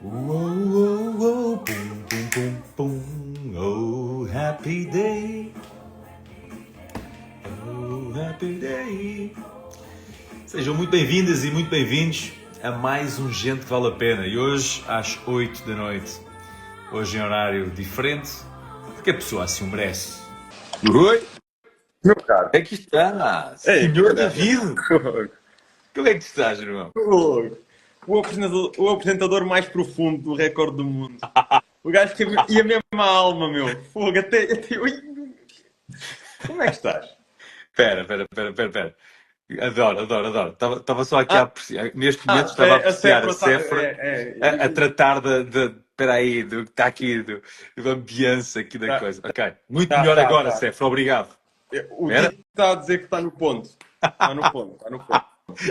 Whoa, whoa, boom, boom, boom, boom. Oh, happy day. Oh, happy day. Sejam muito bem-vindas e muito bem-vindos a mais um Gente que Vale a Pena. E hoje, às 8 da noite, hoje em horário diferente, porque a pessoa assim o merece. Oi, Meu caro. é que está, Ei, senhor caramba. David. Como é que estás, irmão? O apresentador mais profundo do recorde do mundo. O gajo que ia mesmo à alma, meu. Fogo, até... Ui. Como é que estás? Espera. Adoro. Estava só aqui a apreciar. Neste momento estava a A apreciar a Sephora está... Sephora a tratar espera aí, está aqui, da ambiência aqui da coisa. Ok, muito melhor agora, tá. Sephora, obrigado. O Espera. Tito está a dizer que está no ponto. Está no ponto.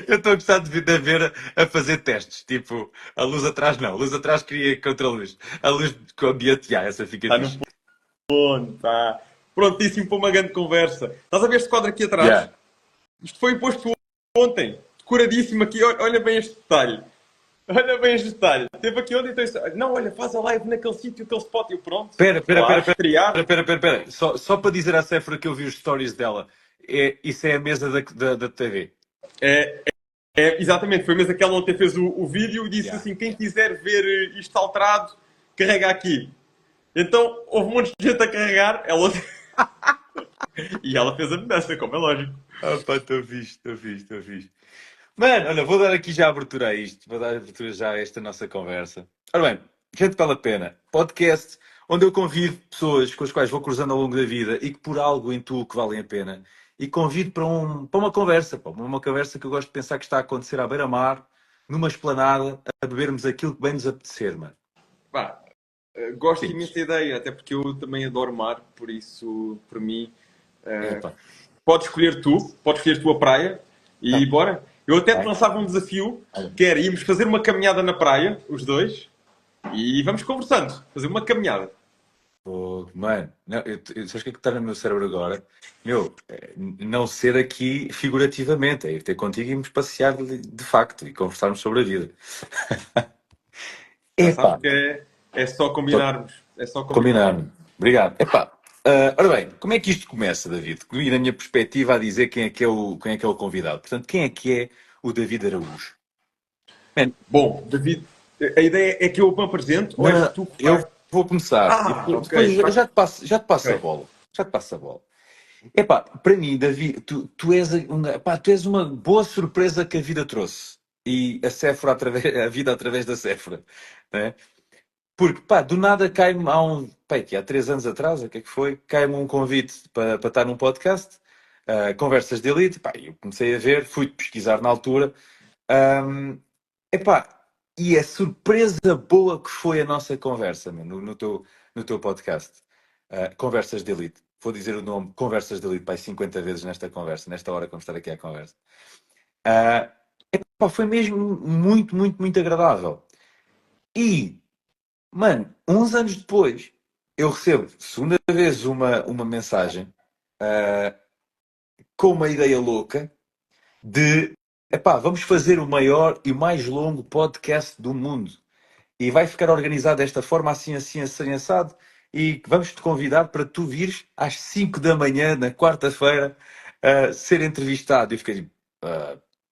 Eu estou a gostar de ver a fazer testes. Tipo, a luz atrás não. A luz atrás queria contra a luz. A luz com ambiente, essa fica Está no fixe. ponto. Está prontíssimo para uma grande conversa. Estás a ver este quadro aqui atrás? Yeah. Isto foi imposto ontem. Decoradíssimo aqui. Olha bem este detalhe. Olha bem este detalhe. Teve aqui ontem. Então, não, olha, faz a live naquele sítio, aquele spot. E eu pronto. Espera. Estrear. Só para dizer à Sephora que eu vi os stories dela. Isso é a mesa da TV. Exatamente, foi mesmo que ela ontem fez o vídeo e disse assim: quem quiser ver isto alterado, carrega aqui. Então houve um monte de gente a carregar, ela e ela fez a mudança, como é lógico. Ah pá, estou fixe. Mano, olha, vou dar aqui já a abertura a isto. Vou dar abertura já a esta nossa conversa. Ora bem, Gente Vale a Pena. Podcast onde eu convido pessoas com as quais vou cruzando ao longo da vida e que por algo intuo que valem a pena. E convido para uma conversa, pá, uma conversa que eu gosto de pensar que está a acontecer à beira-mar, numa esplanada, a bebermos aquilo que bem nos apetecer, mano. Pá, gosto Sim. imenso da ideia, até porque eu também adoro mar, por isso, por mim, Epá. podes escolher tu a praia e Tá. bora. Eu até te Vai. lançava um desafio, que era íamos fazer uma caminhada na praia, os dois, e vamos conversando, fazer uma caminhada. Pô, mano, não, sabes o que é que está no meu cérebro agora? Meu, não ser aqui figurativamente, é ir ter contigo e irmos passear de facto e conversarmos sobre a vida. Já Epá, sabes que é só só combinarmos. É só combinarmos. combinar-me. Obrigado. Epá, ora bem, como é que isto começa, David? E na minha perspectiva a dizer quem é que é o convidado. Portanto, quem é que é o David Araújo? Man, Bom, David, a ideia é que eu me apresento ou és não, tu que eu vais? vou começar. E depois Ok. já te passo a Ok. bola. Já te passo a bola. Epá, para mim, Davi, tu és uma boa surpresa que a vida trouxe. E a Sephora, a vida através da Sephora. Né? Porque, pá, do nada cai-me há 3 anos atrás, o que é que foi? Cai-me um convite para estar num podcast, Conversas de Elite. Pá, eu comecei a ver, fui pesquisar na altura. Ahm, epá, e a surpresa boa que foi a nossa conversa, mano, no teu podcast. Conversas de Elite. Vou dizer o nome Conversas de Elite, pá, 50 vezes nesta conversa, nesta hora que vamos estar aqui à conversa. Ah, epá, foi mesmo muito agradável. E, mano, uns anos depois, eu recebo, segunda vez, uma mensagem com uma ideia louca de, epá, vamos fazer o maior e mais longo podcast do mundo. E vai ficar organizado desta forma, assim, assado. E vamos-te convidar para tu vires às 5 da manhã, na quarta-feira, ser entrevistado. E fiquei tipo,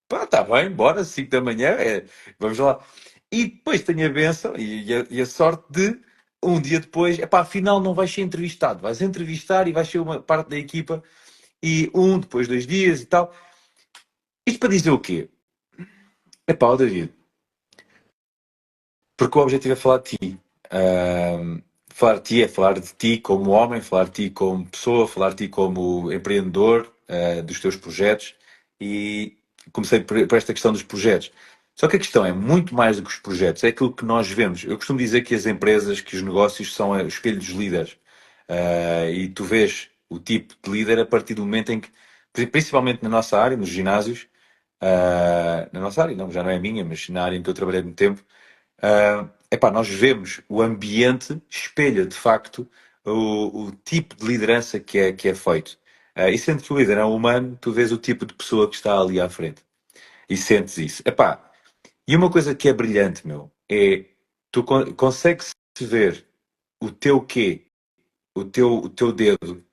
pá, está bem, bora, 5 da manhã, vamos lá. E depois tenho a benção e a sorte de, um dia depois, epá, afinal não vais ser entrevistado. Vais entrevistar e vais ser uma parte da equipa. E depois 2 dias e tal. Isto para dizer o quê? Epá, ó David, porque o objetivo é falar de ti. Falar de ti é falar de ti como homem, falar de ti como pessoa, falar de ti como empreendedor, dos teus projetos. E comecei por esta questão dos projetos. Só que a questão é muito mais do que os projetos, é aquilo que nós vemos. Eu costumo dizer que as empresas, que os negócios são o espelho dos líderes. E tu vês o tipo de líder a partir do momento em que, principalmente na nossa área, nos ginásios, na nossa área, não, já não é minha, mas na área em que eu trabalhei muito tempo, epá, nós vemos o ambiente espelha de facto o tipo de liderança que é feito. E sendo que o líder é um humano, tu vês o tipo de pessoa que está ali à frente e sentes isso. Epá, e uma coisa que é brilhante, meu, é consegue-se ver o teu quê, o teu dedo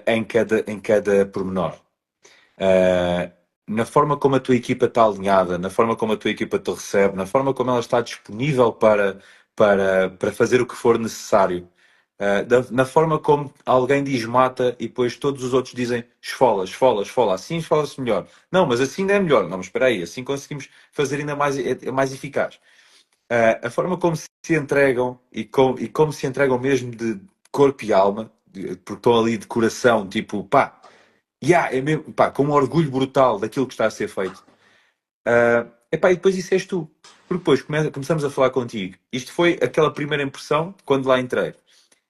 em cada pormenor. Na forma como a tua equipa está alinhada, na forma como a tua equipa te recebe, na forma como ela está disponível para fazer o que for necessário. Na forma como alguém diz mata e depois todos os outros dizem esfola, esfola, esfola, assim esfola-se melhor. Não, mas assim ainda é melhor. Não, mas espera aí, assim conseguimos fazer ainda mais, mais eficaz. A forma como se entregam e como se entregam mesmo de corpo e alma, porque estão ali de coração, tipo, pá, é mesmo, pá, com um orgulho brutal daquilo que está a ser feito. Epá, e depois isso és tu. Porque depois começamos a falar contigo. Isto foi aquela primeira impressão quando lá entrei.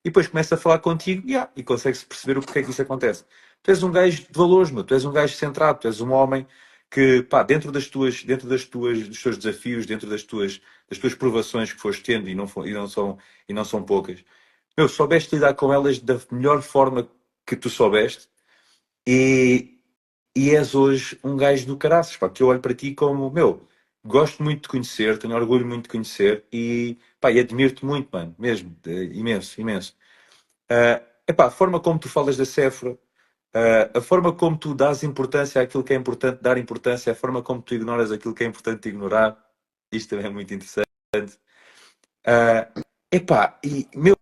E depois começa a falar contigo e consegue-se perceber o porquê é que isso acontece. Tu és um gajo de valores, meu. Tu és um gajo centrado, tu és um homem que, pá, dentro dos teus desafios, dentro das tuas provações que foste tendo e não são poucas, meu, soubeste lidar com elas da melhor forma que tu soubeste e, e és hoje um gajo do caraças, pá, que eu olho para ti como, meu, gosto muito de conhecer, tenho orgulho muito de conhecer e, pá, e admiro-te muito, mano, mesmo, imenso, imenso. Epá, a forma como tu falas da Sephora, a forma como tu dás importância àquilo que é importante dar importância, a forma como tu ignoras aquilo que é importante ignorar, isto também é muito interessante. Epá, e meu.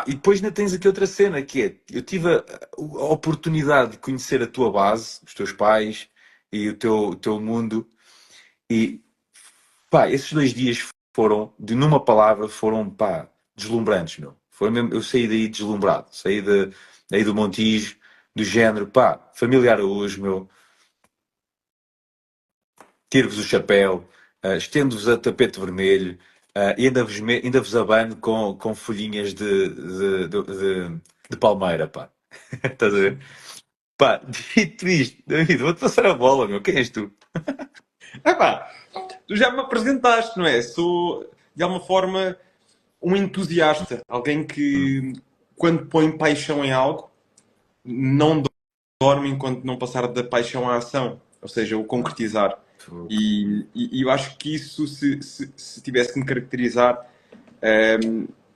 E depois ainda tens aqui outra cena que é, eu tive a oportunidade de conhecer a tua base, os teus pais e o teu mundo, e pá, esses 2 dias foram, numa palavra, foram pá, deslumbrantes, meu. Foi mesmo, eu saí daí deslumbrado, daí do Montijo, do género, pá, familiar hoje, meu, tiro-vos o chapéu, estendo-vos a tapete vermelho, e ainda vos abano com folhinhas de palmeira, pá. Estás a ver? Pá, dito isto, David, vou-te passar a bola, meu. Quem és tu? Epá, tu já me apresentaste, não é? Sou, de alguma forma, um entusiasta. Alguém que, quando põe paixão em algo, não dorme enquanto não passar da paixão à ação. Ou seja, o concretizar. E eu acho que isso, se tivesse que me caracterizar,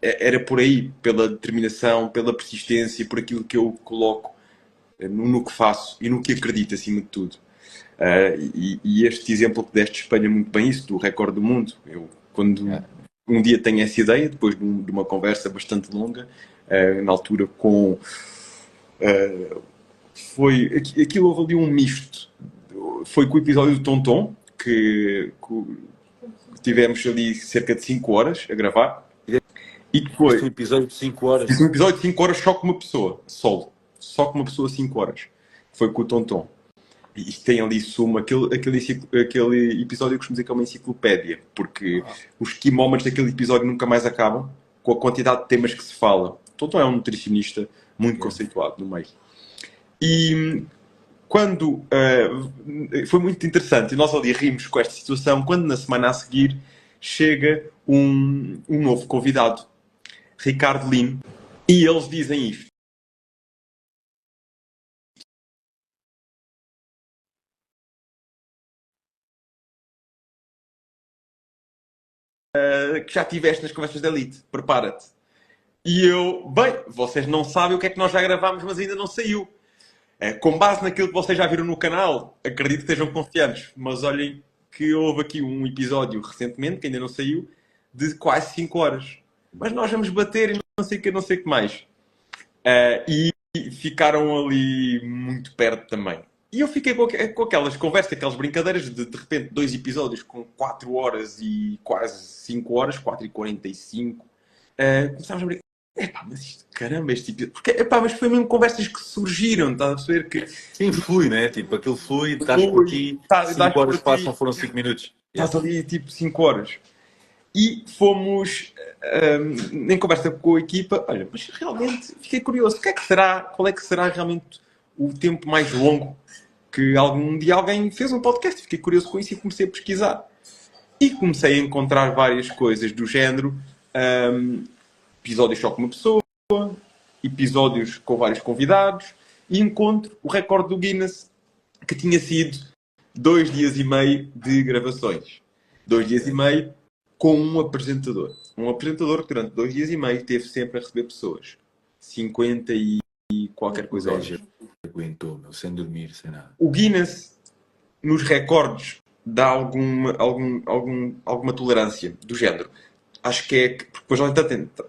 era por aí. Pela determinação, pela persistência, por aquilo que eu coloco no que faço e no que acredito, acima de tudo. E este exemplo que deste espelha muito bem isso, do recorde do mundo. Eu, quando um dia tenho essa ideia, depois de uma conversa bastante longa, na altura com... aquilo houve ali um misto. Foi com o episódio do Tonton, que tivemos ali cerca de 5 horas a gravar. E que foi... Um episódio de 5 horas. Um episódio de 5 horas só com uma pessoa, solo. Só com uma pessoa 5 horas. Foi com o Tonton. E tem ali suma, aquele episódio eu costumo dizer que é uma enciclopédia, porque os key moments daquele episódio nunca mais acabam, com a quantidade de temas que se fala. Tonton é um nutricionista muito conceituado no meio. E quando foi muito interessante, e nós ali rimos com esta situação, quando na semana a seguir chega um novo convidado, Ricardo Lino, e eles dizem isto. Que já tiveste nas conversas da Elite, prepara-te. E eu, bem, vocês não sabem o que é que nós já gravámos, mas ainda não saiu. Com base naquilo que vocês já viram no canal, acredito que estejam confiantes, mas olhem que houve aqui um episódio recentemente, que ainda não saiu, de quase 5 horas. Mas nós vamos bater e não sei o que mais. E ficaram ali muito perto também. E eu fiquei com aquelas conversas, aquelas brincadeiras de repente 2 episódios com 4 horas e quase 5 horas, 4h45. Começámos a brincar. Mas isto, caramba, este episódio. Porque, mas foi mesmo conversas que surgiram, estás a perceber que. Sim, flui, né? Tipo, aquilo flui, estás por aqui, 5 horas passam, foram 5 minutos. Estás ali tipo 5 horas. E fomos em conversa com a equipa. Olha, mas realmente fiquei curioso. Qual é que será realmente o tempo mais longo que algum dia alguém fez um podcast? Fiquei curioso com isso e comecei a pesquisar. E comecei a encontrar várias coisas do género. Episódios só com uma pessoa, episódios com vários convidados, e encontro o recorde do Guinness, que tinha sido 2 dias e meio de gravações. 2 dias e meio com um apresentador. Um apresentador que durante 2 dias e meio teve sempre a receber pessoas. 50 e qualquer coisa horas. Aguentou, meu, sem dormir, sem nada. O Guinness, nos recordes, dá alguma tolerância do género. Acho que é que, porque depois nós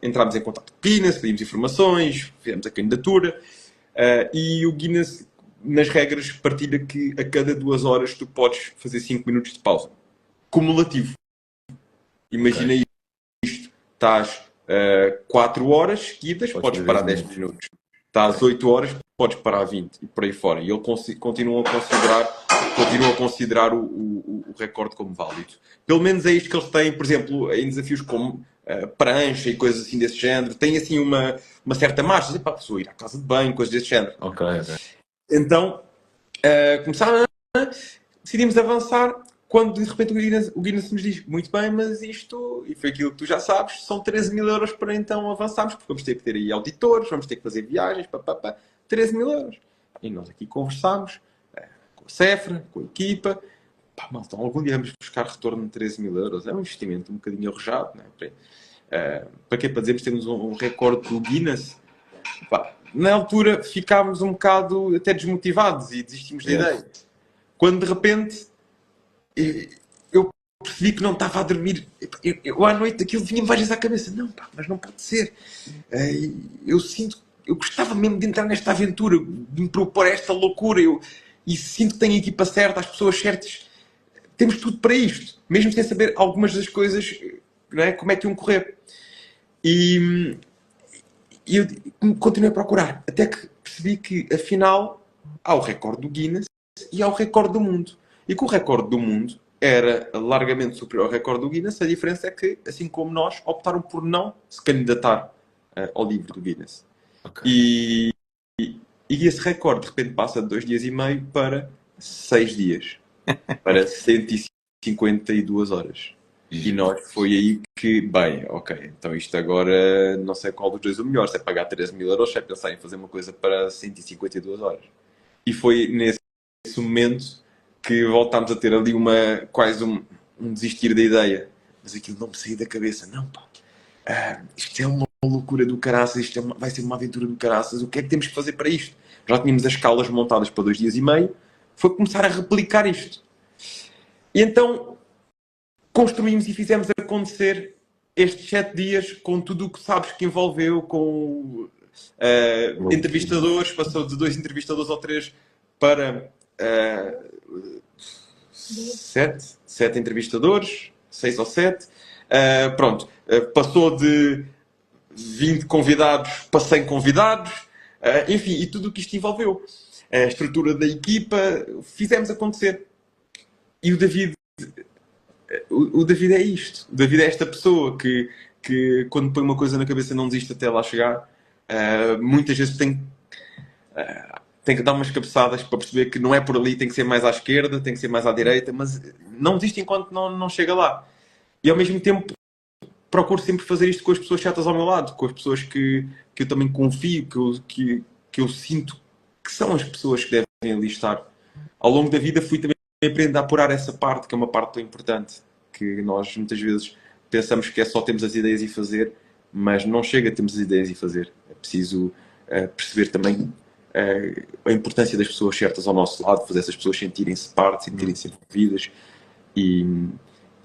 entramos em contato com o Guinness, pedimos informações, fizemos a candidatura, e o Guinness, nas regras, partilha que a cada 2 horas tu podes fazer 5 minutos de pausa. Cumulativo. Imagina isto. Estás 4 horas seguidas, podes parar 10 minutos. Estás 8 horas, podes parar 20 e por aí fora. E ele continua a considerar o recorde como válido. Pelo menos é isto que eles têm, por exemplo, em desafios como prancha e coisas assim desse género. Tem assim uma certa margem para a pessoa ir à casa de banho, coisas desse género. Ok. Então, decidimos avançar quando de repente o Guinness nos diz: muito bem, mas isto, e foi aquilo que tu já sabes, são 13.000 euros para então avançarmos, porque vamos ter que ter aí auditores, vamos ter que fazer viagens, 13.000 euros. E nós aqui conversámos com a Cefra, com a equipa. Malta, algum dia vamos buscar retorno de 13.000 euros. É um investimento um bocadinho arrojado, não é? Para quê? Para dizermos que temos um recorde do Guinness? Na altura ficámos um bocado até desmotivados e desistimos da ideia. Quando de repente eu percebi que não estava a dormir. Eu à noite aquilo vinha-me várias à cabeça. Não, mas não pode ser. Eu gostava mesmo de entrar nesta aventura, de me propor esta loucura. E sinto que tenho a equipa certa, as pessoas certas. Temos tudo para isto. Mesmo sem saber algumas das coisas, não é? Como é que iam correr. E eu continuei a procurar. Até que percebi que, afinal, há o recorde do Guinness e há o recorde do mundo. E que o recorde do mundo era largamente superior ao recorde do Guinness. A diferença é que, assim como nós, optaram por não se candidatar ao livro do Guinness. E esse recorde, de repente, passa de 2 dias e meio para 6 dias. Para 152 horas. E nós foi aí que, bem, ok, então isto agora não sei qual dos dois é o melhor. Se é pagar 13.000 euros, se é pensar em fazer uma coisa para 152 horas. E foi nesse momento que voltámos a ter ali quase um desistir da ideia. Mas aquilo não me saía da cabeça. Não, isto é uma loucura do caraças, vai ser uma aventura do caraças. O que é que temos que fazer para isto? Já tínhamos as escalas montadas para 2 dias e meio. Foi começar a replicar isto. E então construímos e fizemos acontecer estes 7 dias com tudo o que sabes que envolveu, com entrevistadores, passou de 2 entrevistadores ou 3 para 7 entrevistadores, 6 ou 7. Passou de 20 convidados para 100 convidados, enfim, e tudo o que isto envolveu. A estrutura da equipa, fizemos acontecer. E o David é isto. O David é esta pessoa que quando põe uma coisa na cabeça não desiste até lá chegar. Muitas vezes tem que dar umas cabeçadas para perceber que não é por ali, tem que ser mais à esquerda, tem que ser mais à direita, mas não desiste enquanto não chega lá. E ao mesmo tempo procuro sempre fazer isto com as pessoas chatas ao meu lado, com as pessoas que eu também confio, que eu sinto que são as pessoas que devem ali estar. Ao longo da vida fui também aprendendo a apurar essa parte, que é uma parte tão importante, que nós muitas vezes pensamos que é só termos as ideias e fazer, mas não chega a termos as ideias e fazer. É preciso perceber também a importância das pessoas certas ao nosso lado, fazer essas pessoas sentirem-se parte, sentirem-se envolvidas e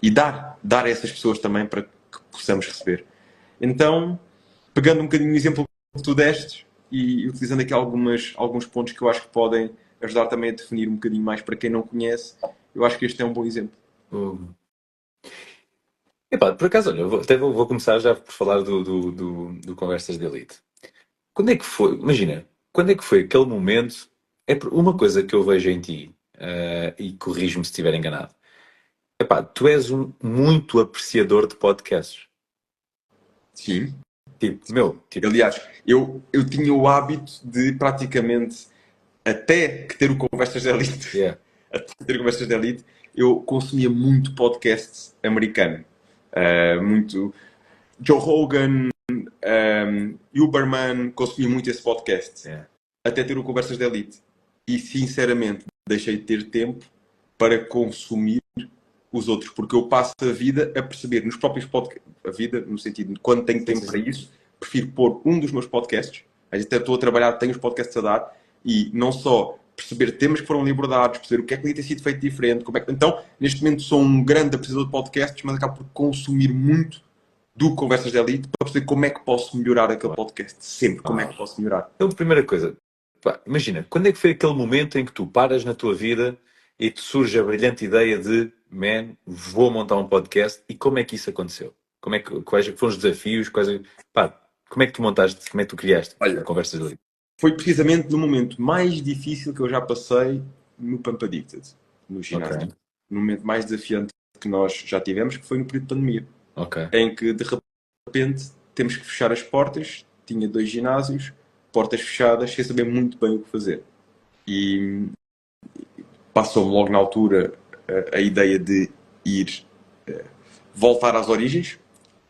dar a essas pessoas também para que possamos receber. Então, pegando um bocadinho o exemplo que tu deste e utilizando aqui alguns pontos que eu acho que podem ajudar também a definir um bocadinho mais para quem não conhece, eu acho que este é um bom exemplo. Por acaso, olha, vou começar já por falar do Conversas de Elite. Quando é que foi, imagina, quando é que foi aquele momento, uma coisa que eu vejo em ti, e corrijo-me se estiver enganado, tu és muito apreciador de podcasts. Sim. Aliás, eu tinha o hábito de praticamente, até que ter o Conversas de Elite, eu consumia muito podcast americano. Muito Joe Rogan, Huberman, consumia muito esse podcast. Até ter o Conversas de Elite. E sinceramente deixei de ter tempo para consumir os outros, porque eu passo a vida a perceber nos próprios podcasts, a vida no sentido de quando tenho tempo para isso, prefiro pôr um dos meus podcasts, até estou a trabalhar, tenho os podcasts a dar, e não só perceber temas que foram abordados, perceber o que é que podia ter sido feito diferente, como é que... Então, neste momento sou um grande apreciador de podcasts, mas acabo por consumir muito do Conversas de Elite para perceber como é que posso melhorar aquele podcast, sempre, como é que posso melhorar. Então, primeira coisa, pá, imagina, quando é que foi aquele momento em que tu paras na tua vida e te surge a brilhante ideia de, man, vou montar um podcast, e como é que isso aconteceu? Quais foram os desafios? Pá, como é que tu montaste, como é que tu criaste Olha, Conversas de Elite? Foi precisamente no momento mais difícil que eu já passei no Pump Addicted, no ginásio. Ok. No momento mais desafiante que nós já tivemos, que foi no período de pandemia. Ok. Em que, de repente, temos que fechar as portas. Tinha 2 ginásios, portas fechadas, sem saber muito bem o que fazer. E passou-me logo na altura a ideia de ir voltar às origens.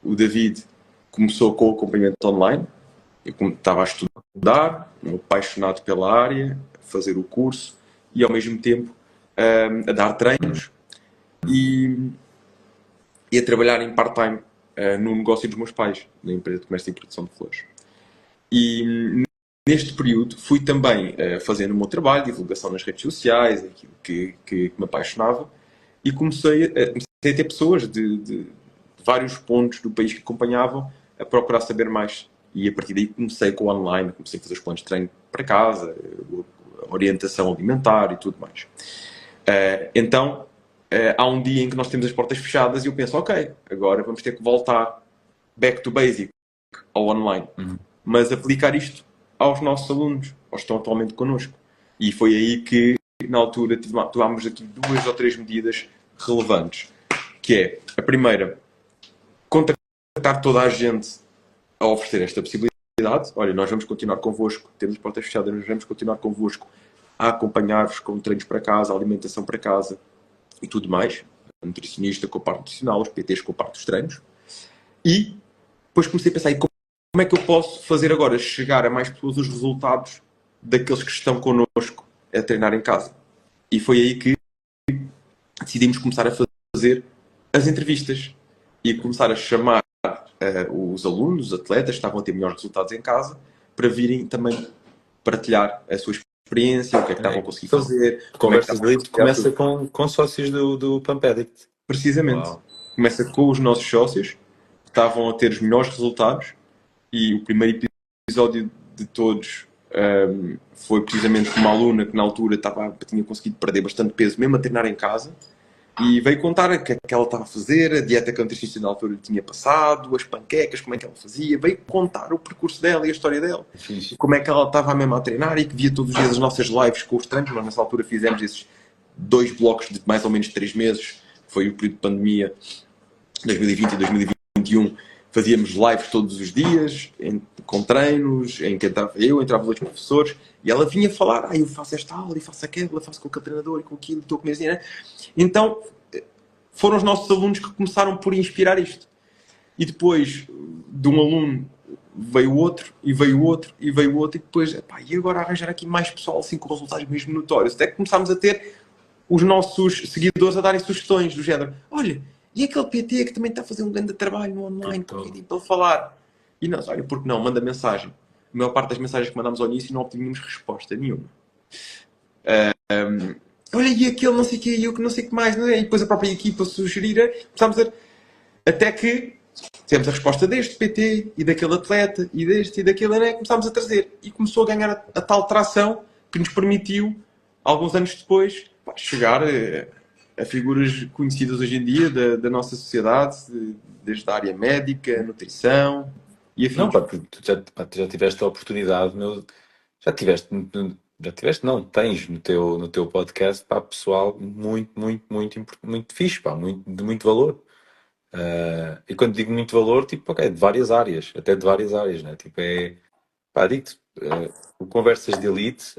O David começou com o acompanhamento online. Eu estava a estudar, apaixonado pela área, a fazer o curso e, ao mesmo tempo, a dar treinos e a trabalhar em part-time no negócio dos meus pais, na empresa de comércio e produção de flores. E neste período fui também fazendo o meu trabalho, divulgação nas redes sociais, aquilo que me apaixonava, e comecei a ter pessoas de vários pontos do país que acompanhavam a procurar saber mais. E a partir daí comecei com o online, comecei a fazer os planos de treino para casa, orientação alimentar e tudo mais. Então, há um dia em que nós temos as portas fechadas e eu penso, ok, agora vamos ter que voltar back to basic, ao online. Mas aplicar isto aos nossos alunos, aos que estão atualmente connosco. E foi aí que, na altura, tomámos aqui 2 ou 3 medidas relevantes. Que é, a primeira, contactar toda a gente a oferecer esta possibilidade. Olha, nós vamos continuar convosco, temos as portas fechadas, nós vamos continuar convosco a acompanhar-vos com treinos para casa, alimentação para casa e tudo mais. A nutricionista com a parte nutricional, os PTs com a parte dos treinos. E depois comecei a pensar, como é que eu posso fazer agora chegar a mais pessoas os resultados daqueles que estão connosco a treinar em casa? E foi aí que decidimos começar a fazer as entrevistas e começar a chamar os alunos, os atletas que estavam a ter melhores resultados em casa, para virem também partilhar a sua experiência, o que é que estavam a conseguir fazer. Conversas de Elite começa com sócios do Pump Addict. Precisamente. Uau. Começa com os nossos sócios, que estavam a ter os melhores resultados, e o primeiro episódio de todos foi precisamente uma aluna que na altura tinha conseguido perder bastante peso, mesmo a treinar em casa, e veio contar o que é que ela estava a fazer, a dieta que a nutricionista na altura lhe tinha passado, as panquecas, como é que ela fazia, veio contar o percurso dela e a história dela, como é que ela estava mesmo a treinar e que via todos os dias as nossas lives com os treinos. Nós nessa altura fizemos esses 2 blocos de mais ou menos 3 meses, foi o período de pandemia, 2020 e 2021, fazíamos lives todos os dias, com treinos, em que entrava outros professores, e ela vinha falar, eu faço esta aula, e faço aquela, faço com aquele treinador, e com aquilo, estou a comer assim, né? Então, foram os nossos alunos que começaram por inspirar isto. E depois, de um aluno, veio outro, e veio outro, e veio outro, e depois, e agora arranjar aqui mais pessoal, assim, com resultados mesmo notórios. Até que começámos a ter os nossos seguidores a darem sugestões do género, olha, e aquele PT que também está a fazer um grande trabalho no online, para ele falar. E nós, olha, porque não, manda mensagem. A maior parte das mensagens que mandámos ao início não obtínhamos resposta nenhuma. Olha, e aquele não sei o quê, e eu que não sei o que mais, não é? E depois a própria equipa sugerir, começámos a... Até que tivemos a resposta deste PT, e daquele atleta, e deste, e daquele, né? Começámos a trazer. E começou a ganhar a tal tração que nos permitiu, alguns anos depois, chegar a figuras conhecidas hoje em dia da nossa sociedade, desde a área médica, nutrição e afins. Não, tu já tiveste a oportunidade, já tiveste, não, tens no teu podcast, pessoal muito fixe, de muito valor. E quando digo muito valor, tipo, de várias áreas, até de várias áreas, né? Tipo, digo-te, o Conversas de Elite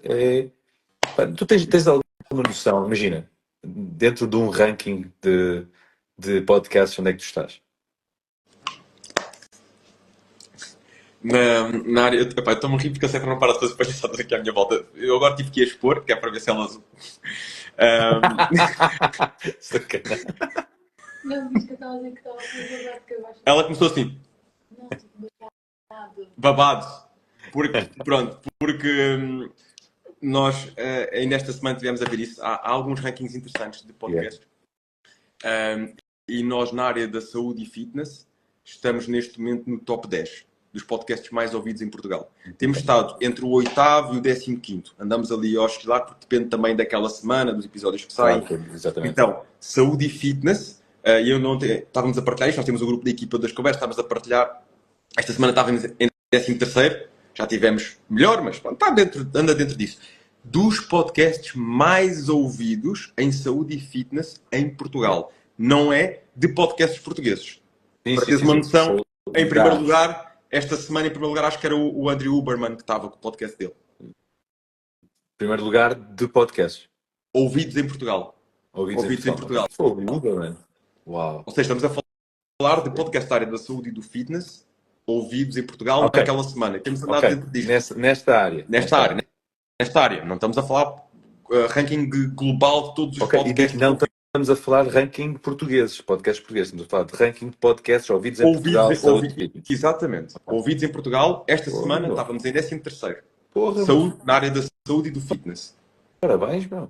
tu tens alguma noção, imagina, dentro de um ranking de podcasts, onde é que tu estás? Na área, estou-me a rir porque eu sempre não paro de fazer palhaçadas aqui à minha volta. Eu agora tive que a expor, que é para ver se elas... Não, diz que eu estava a dizer que estava a fazer babado que eu acho. Ela começou assim, Não, tipo, babado. babado. Porque nós ainda esta semana tivemos a ver isso. Há alguns rankings interessantes de podcasts. E nós, na área da saúde e fitness, estamos neste momento no top 10 dos podcasts mais ouvidos em Portugal. Temos estado entre o 8º e o 15º. Andamos ali a oscilar, porque depende também daquela semana, dos episódios que saem. Claro, exatamente. Então, saúde e fitness. E eu não estávamos a partilhar isto. Nós temos o grupo da equipa das conversas, estávamos a partilhar. Esta semana estávamos em 13º. Já tivemos melhor, mas pronto, anda dentro disso. Dos podcasts mais ouvidos em saúde e fitness em Portugal. Não é de podcasts portugueses. Para teres uma noção, em primeiro lugar, esta semana, em primeiro lugar, acho que era o Andrew Huberman que estava com o podcast dele. Primeiro lugar de podcast. Ouvidos em Portugal. Ouvidos em Portugal. Huberman. Uau. Ou seja, estamos a falar de podcast da área da saúde e do fitness, ouvidos em Portugal naquela semana. Temos andado dentro disto. Nesta área. Nesta área. Não estamos a falar ranking global de todos os podcasts. Não estamos a falar de ranking portugueses, podcasts portugueses. Estamos a falar de ranking de podcasts ouvidos em Portugal. Exatamente. Ouvidos em Portugal. Esta semana estávamos em 13º. Na área da saúde e do fitness. Parabéns, meu.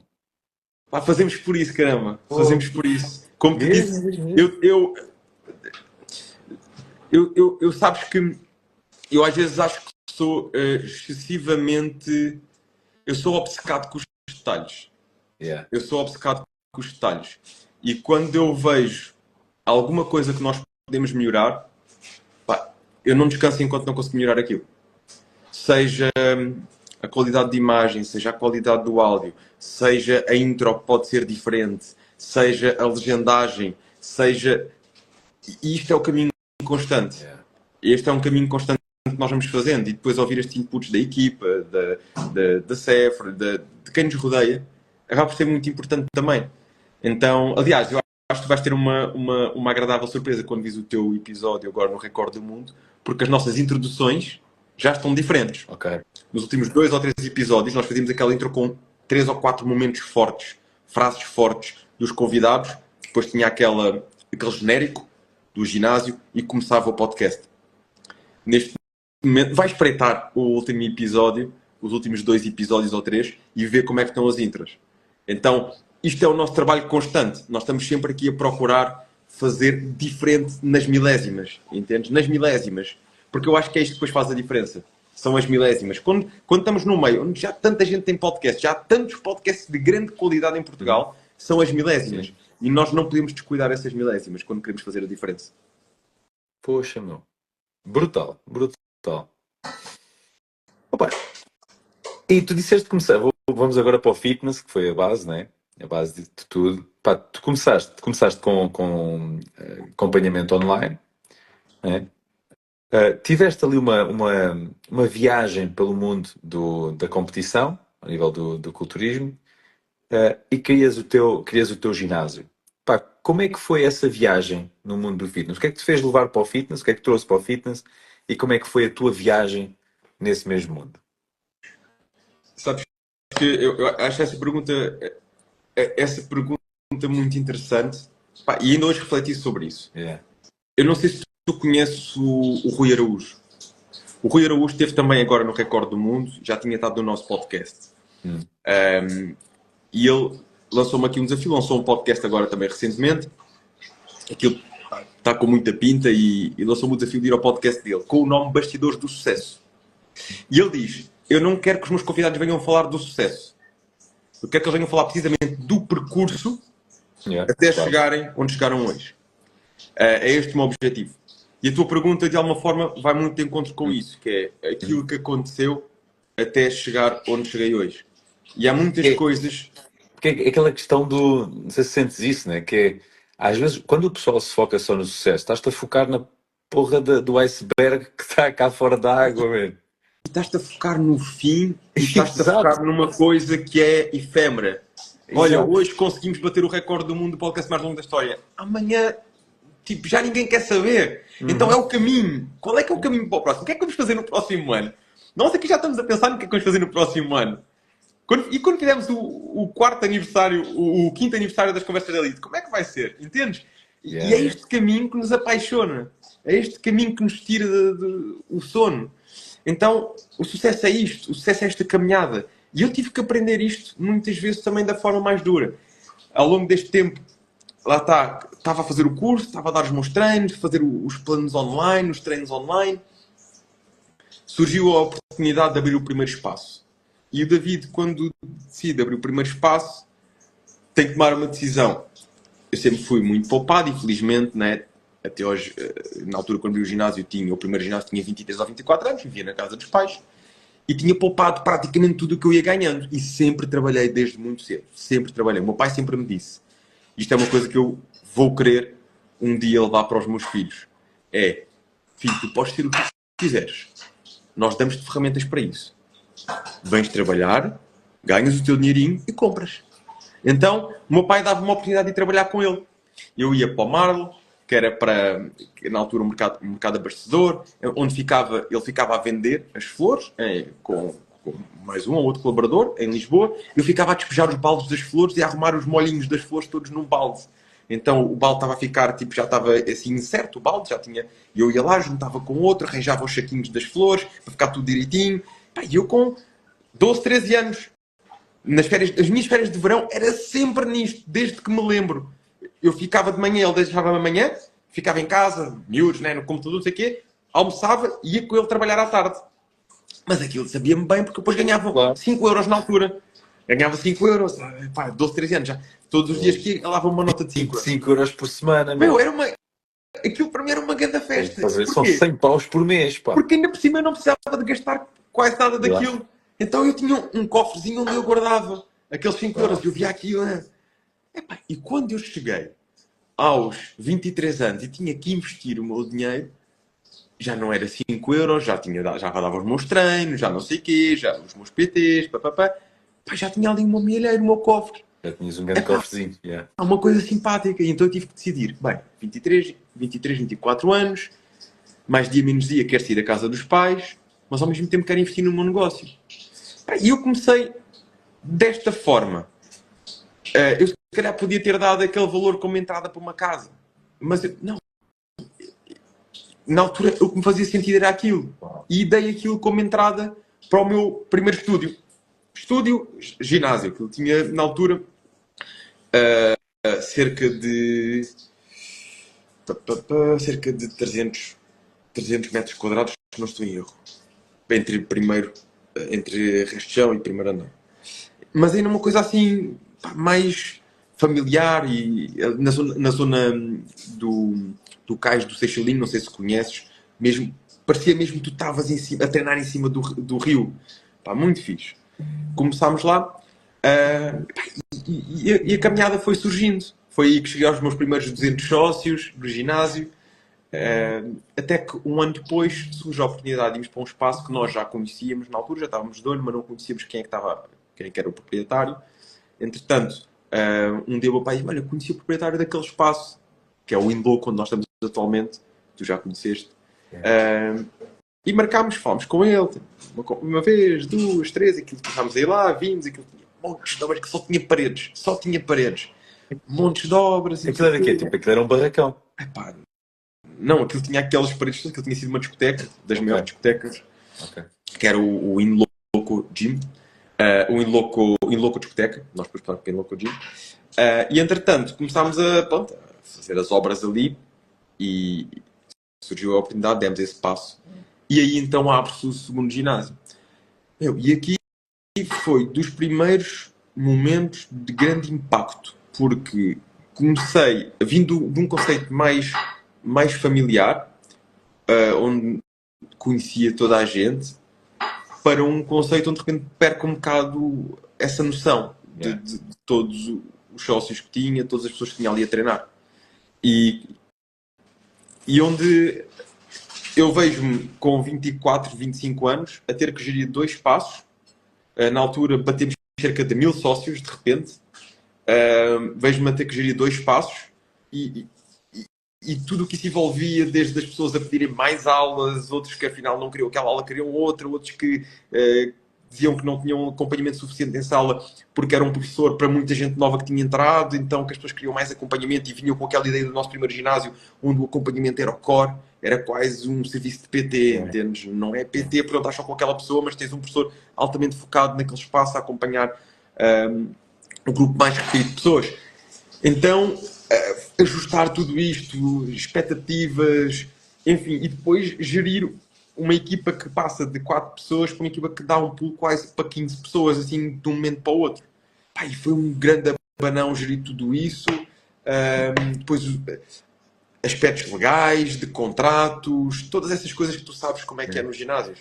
Fazemos por isso, caramba. Fazemos por isso. Como te disse, eu sabes que eu às vezes acho que sou excessivamente... Eu sou obcecado com os detalhes. Eu sou obcecado com os detalhes. E quando eu vejo alguma coisa que nós podemos melhorar, eu não descanso enquanto não consigo melhorar aquilo. Seja a qualidade de imagem, seja a qualidade do áudio, seja a intro que pode ser diferente, seja a legendagem, seja... E isto é o caminho constante. Este é um caminho constante que nós vamos fazendo, e depois ouvir estes inputs da equipa, da Sephora, de quem nos rodeia, acaba por ser muito importante também. Então, aliás, eu acho que tu vais ter uma agradável surpresa quando vis o teu episódio agora no Recorde do Mundo, porque as nossas introduções já estão diferentes. Nos últimos 2 ou 3 episódios, nós fazíamos aquela intro com 3 ou 4 momentos fortes, frases fortes dos convidados, depois tinha aquele genérico do ginásio e começava o podcast. Neste momento, vai espreitar o último episódio, os últimos 2 episódios ou 3, e ver como é que estão as intros. Então, isto é o nosso trabalho constante. Nós estamos sempre aqui a procurar fazer diferente nas milésimas, entendes? Nas milésimas. Porque eu acho que é isto que depois faz a diferença. São as milésimas. Quando estamos num meio onde já tanta gente tem podcast, já há tantos podcasts de grande qualidade em Portugal, são as milésimas. Sim. E nós não podemos descuidar essas milésimas quando queremos fazer a diferença. Poxa, meu. Brutal. Opa. E tu disseste começar. Vamos agora para o fitness, que foi a base, né? A base de tudo. Pá, tu começaste com acompanhamento online, né? Tiveste ali uma viagem pelo mundo da competição, a nível do culturismo, e crias o teu ginásio. Pá, como é que foi essa viagem no mundo do fitness? O que é que te fez levar para o fitness? O que é que te trouxe para o fitness? E como é que foi a tua viagem nesse mesmo mundo? Sabes que eu acho essa pergunta muito interessante. Pá, e ainda hoje refleti sobre isso. Eu não sei se tu conheces o Rui Araújo. O Rui Araújo esteve também agora no Recorde do Mundo, já tinha estado no nosso podcast. E ele lançou-me aqui um desafio, lançou um podcast agora também recentemente. Aquilo está com muita pinta e lançou-me o desafio de ir ao podcast dele, com o nome Bastidores do Sucesso. E ele diz, eu não quero que os meus convidados venham falar do sucesso. Eu quero que eles venham falar precisamente do percurso até chegarem onde chegaram hoje. É este o meu objetivo. E a tua pergunta, de alguma forma, vai muito de encontro com isso, que é aquilo que aconteceu até chegar onde cheguei hoje. E há muitas coisas... Porque é aquela questão do... Não sei se sentes isso, né? Que é, às vezes, quando o pessoal se foca só no sucesso, estás-te a focar na porra do iceberg que está cá fora da água, mesmo. E estás-te a focar no fim e estás-te a focar numa coisa que é efêmera. Olha, hoje conseguimos bater o recorde do mundo do podcast mais longo da história. Amanhã... Tipo, já ninguém quer saber. Então é o caminho. Qual é que é o caminho para o próximo? O que é que vamos fazer no próximo ano? Nós aqui já estamos a pensar no que é que vamos fazer no próximo ano. E quando fizermos o 4º aniversário, o 5º aniversário das Conversas da Elite, como é que vai ser? Entendes? E Yeah, é este caminho que nos apaixona. É este caminho que nos tira o sono. Então, o sucesso é isto. O sucesso é esta caminhada. E eu tive que aprender isto muitas vezes também da forma mais dura. Ao longo deste tempo, lá está, estava a fazer o curso, estava a dar os meus treinos, fazer os planos online, os treinos online. Surgiu a oportunidade de abrir o primeiro espaço. E o David, quando decide abrir o primeiro espaço, tem que tomar uma decisão. Eu sempre fui muito poupado, infelizmente, né? Até hoje, na altura quando abri o ginásio, o primeiro ginásio tinha 23 ou 24 anos, vivia na casa dos pais, e tinha poupado praticamente tudo o que eu ia ganhando. E sempre trabalhei desde muito cedo. Sempre trabalhei. O meu pai sempre me disse, isto é uma coisa que eu vou querer um dia levar para os meus filhos. É, filho, tu podes ser o que tu quiseres. Nós damos-te ferramentas para isso. Vens trabalhar, ganhas o teu dinheirinho e compras. Então, o meu pai dava-me uma oportunidade de trabalhar com ele. Eu ia para o Marlo, que era para, na altura, um mercado abastecedor, onde ele ficava a vender as flores, com mais um ou outro colaborador, em Lisboa. Eu ficava a despejar os baldes das flores e a arrumar os molhinhos das flores todos num balde. Então, o balde estava a ficar, tipo, já estava assim incerto, o balde já tinha... Eu ia lá, juntava com outro, arranjava os saquinhos das flores, para ficar tudo direitinho. E eu com 12, 13 anos, as minhas férias de verão era sempre nisto, desde que me lembro. Eu ficava de manhã, ele deixava-me amanhã, ficava em casa, miúdos, né, no computador, não sei o quê, almoçava e ia com ele trabalhar à tarde. Mas aquilo sabia-me bem, porque depois ganhava claro. 5 euros na altura. Ganhava 5 euros, pá, 12, 13 anos já. Todos os dias que ia, dava uma nota de 5 euros. 5 euros por semana, Meu, aquilo para mim era uma grande festa. São 100 paus por mês, pá. Porque ainda por cima eu não precisava de gastar quase nada daquilo. Então eu tinha um cofrezinho onde eu guardava aqueles 5 euros. Eu via aquilo. Epá, e quando eu cheguei aos 23 anos e tinha que investir o meu dinheiro, já não era 5 euros, já dava os meus treinos, já não sei o quê, já os meus PTs, papapá. Pá, já tinha ali uma milheira, o meu cofre. Já tinhas um grande cofrezinho. Yeah. Há uma coisa simpática. E então eu tive que decidir. Bem, 23, 24 anos, mais dia menos dia quero sair da casa dos pais, mas ao mesmo tempo quero investir no meu negócio. E eu comecei desta forma. Eu se calhar podia ter dado aquele valor como entrada para uma casa. Mas não. Na altura o que me fazia sentido era aquilo. E dei aquilo como entrada para o meu primeiro estúdio. Ginásio, que eu tinha na altura cerca de 300 metros quadrados, se não estou em erro. Entre resto de chão e primeiro andar. Mas ainda uma coisa assim, mais familiar e na zona do cais do Seixalinho, não sei se conheces, mesmo, parecia mesmo que tu estavas a treinar em cima do rio. Pá, muito fixe. Começámos lá e a caminhada foi surgindo. Foi aí que cheguei aos meus primeiros 200 sócios do ginásio. Até que um ano depois surge a oportunidade de irmos para um espaço que nós já conhecíamos na altura, já estávamos de olho, mas não conhecíamos quem era o proprietário. Entretanto, um dia o meu pai disse: olha, conheci o proprietário daquele espaço, que é o Inloco, onde nós estamos atualmente, tu já conheceste. E marcámos, falámos com ele, uma vez, duas, três, aquilo começámos a ir lá, vimos, aquilo tinha montes de obras, que só tinha paredes, montes de obras. Aquilo era o quê? Tipo, aquilo era um barracão. Epá, não, aquilo tinha aquelas paredes, aquilo tinha sido uma discoteca, das maiores discotecas, que era o Inloco Gym, o Inloco Discoteca, nós depois falamos para o Inloco Gym, e entretanto começámos a fazer as obras ali e surgiu a oportunidade, demos esse passo. E aí então abre-se o segundo ginásio. E aqui foi dos primeiros momentos de grande impacto, porque comecei, vindo de um conceito mais familiar, onde conhecia toda a gente, para um conceito onde de repente perco um bocado essa noção de todos os sócios que tinha, todas as pessoas que tinha ali a treinar. E onde eu vejo-me com 24, 25 anos a ter que gerir 2 espaços. Na altura batemos cerca de 1000 sócios, de repente. Vejo-me a ter que gerir 2 espaços e tudo o que isso envolvia, desde as pessoas a pedirem mais aulas, outros que afinal não queriam aquela aula, queriam outra, outros que diziam que não tinham acompanhamento suficiente em sala porque era um professor para muita gente nova que tinha entrado, então que as pessoas queriam mais acompanhamento e vinham com aquela ideia do nosso primeiro ginásio, onde o acompanhamento era o core, era quase um serviço de PT, entendes? Não é PT porque não estás só com aquela pessoa, mas tens um professor altamente focado naquele espaço a acompanhar um grupo mais restrito de pessoas. Então, ajustar tudo isto, expectativas, enfim, e depois gerir uma equipa que passa de 4 pessoas para uma equipa que dá um pulo quase para 15 pessoas, assim, de um momento para o outro. Pá, e foi um grande abanão gerir tudo isso. Depois, aspectos legais, de contratos, todas essas coisas que tu sabes como é que é nos ginásios.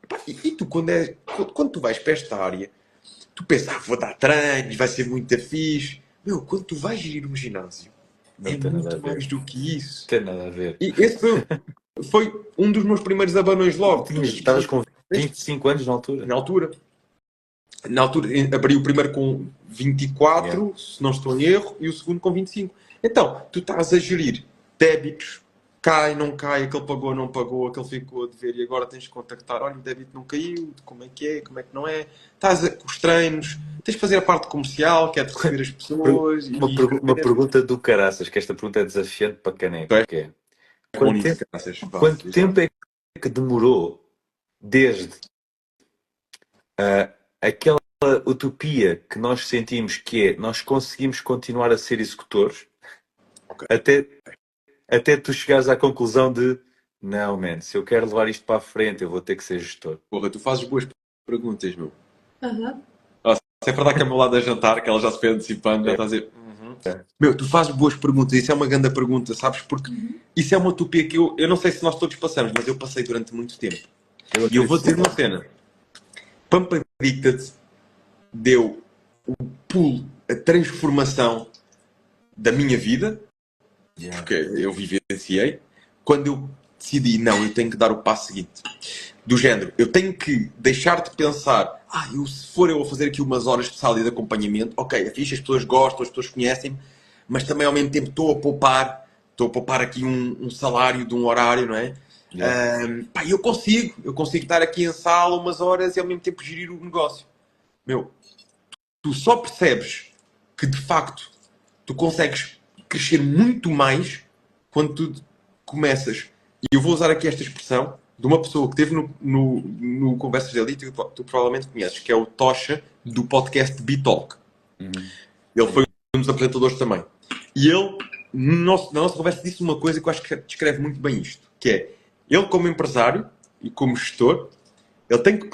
Pá, e tu, quando tu vais para esta área, tu pensas, vou dar treinos, vai ser muito fixe. Meu, quando tu vais gerir um ginásio, Não é tem nada a muito ver. mais do que isso. Não tem nada a ver. E esse foi um dos meus primeiros abanões logo. Estavas com 25 anos na altura? Na altura, abri o primeiro com 24, se não estou em erro, e o segundo com 25. Então, tu estás a gerir débitos, cai, não cai, aquele pagou, não pagou, aquele ficou a dever e agora tens de contactar, olha, o débito não caiu, como é, como é que não é. Estás com os treinos, tens de fazer a parte comercial, que é de receber as pessoas. Uma pergunta do caraças, que esta pergunta é desafiante para caneco. Que é, quanto tempo é que demorou desde aquela utopia que nós sentimos que é nós conseguimos continuar a ser executores até tu chegares à conclusão de não, man, se eu quero levar isto para a frente eu vou ter que ser gestor? Porra, tu fazes boas perguntas, meu. Aham. Se é para dar que é meu lado a jantar, que ela já se foi antecipando, já está a dizer... Meu, tu fazes boas perguntas, isso é uma grande pergunta, sabes? Porque isso é uma utopia que eu não sei se nós todos passamos, mas eu passei durante muito tempo. E eu vou dizer uma cena. Pampa Dicta-te deu o pulo, a transformação da minha vida, porque eu vivenciei, quando eu decidi, não, eu tenho que dar o passo seguinte. Do género, eu tenho que deixar de pensar, se for eu a fazer aqui umas horas de sala e de acompanhamento, ok, é fixe, as pessoas gostam, as pessoas conhecem-me, mas também ao mesmo tempo estou a poupar aqui um salário de um horário, não é? Eu consigo estar aqui em sala umas horas e ao mesmo tempo gerir o negócio. Meu, tu só percebes que de facto tu consegues crescer muito mais quando tu começas. E eu vou usar aqui esta expressão de uma pessoa que esteve no Conversas de Elite, que tu provavelmente conheces, que é o Tocha do podcast Bitalk. Ele foi um dos apresentadores também. E ele, na nossa conversa, disse uma coisa que eu acho que descreve muito bem isto, que é, ele como empresário e como gestor, ele tem que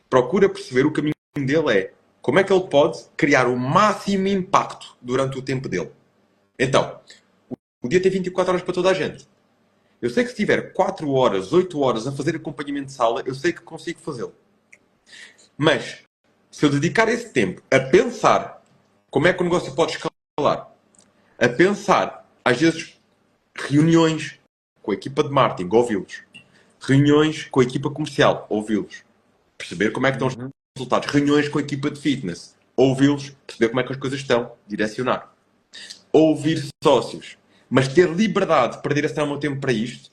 procura perceber o caminho dele é como é que ele pode criar o máximo impacto durante o tempo dele. Então, o dia tem 24 horas para toda a gente. Eu sei que se tiver 4 horas, 8 horas a fazer acompanhamento de sala, eu sei que consigo fazê-lo. Mas, se eu dedicar esse tempo a pensar como é que o negócio pode escalar, a pensar, às vezes, reuniões com a equipa de marketing, ouvi-los. Reuniões com a equipa comercial, ouvi-los. Perceber como é que estão os resultados. Reuniões com a equipa de fitness, ouvi-los, perceber como é que as coisas estão, direcionar. Ouvir sócios. Mas ter liberdade para direcionar o meu tempo para isto.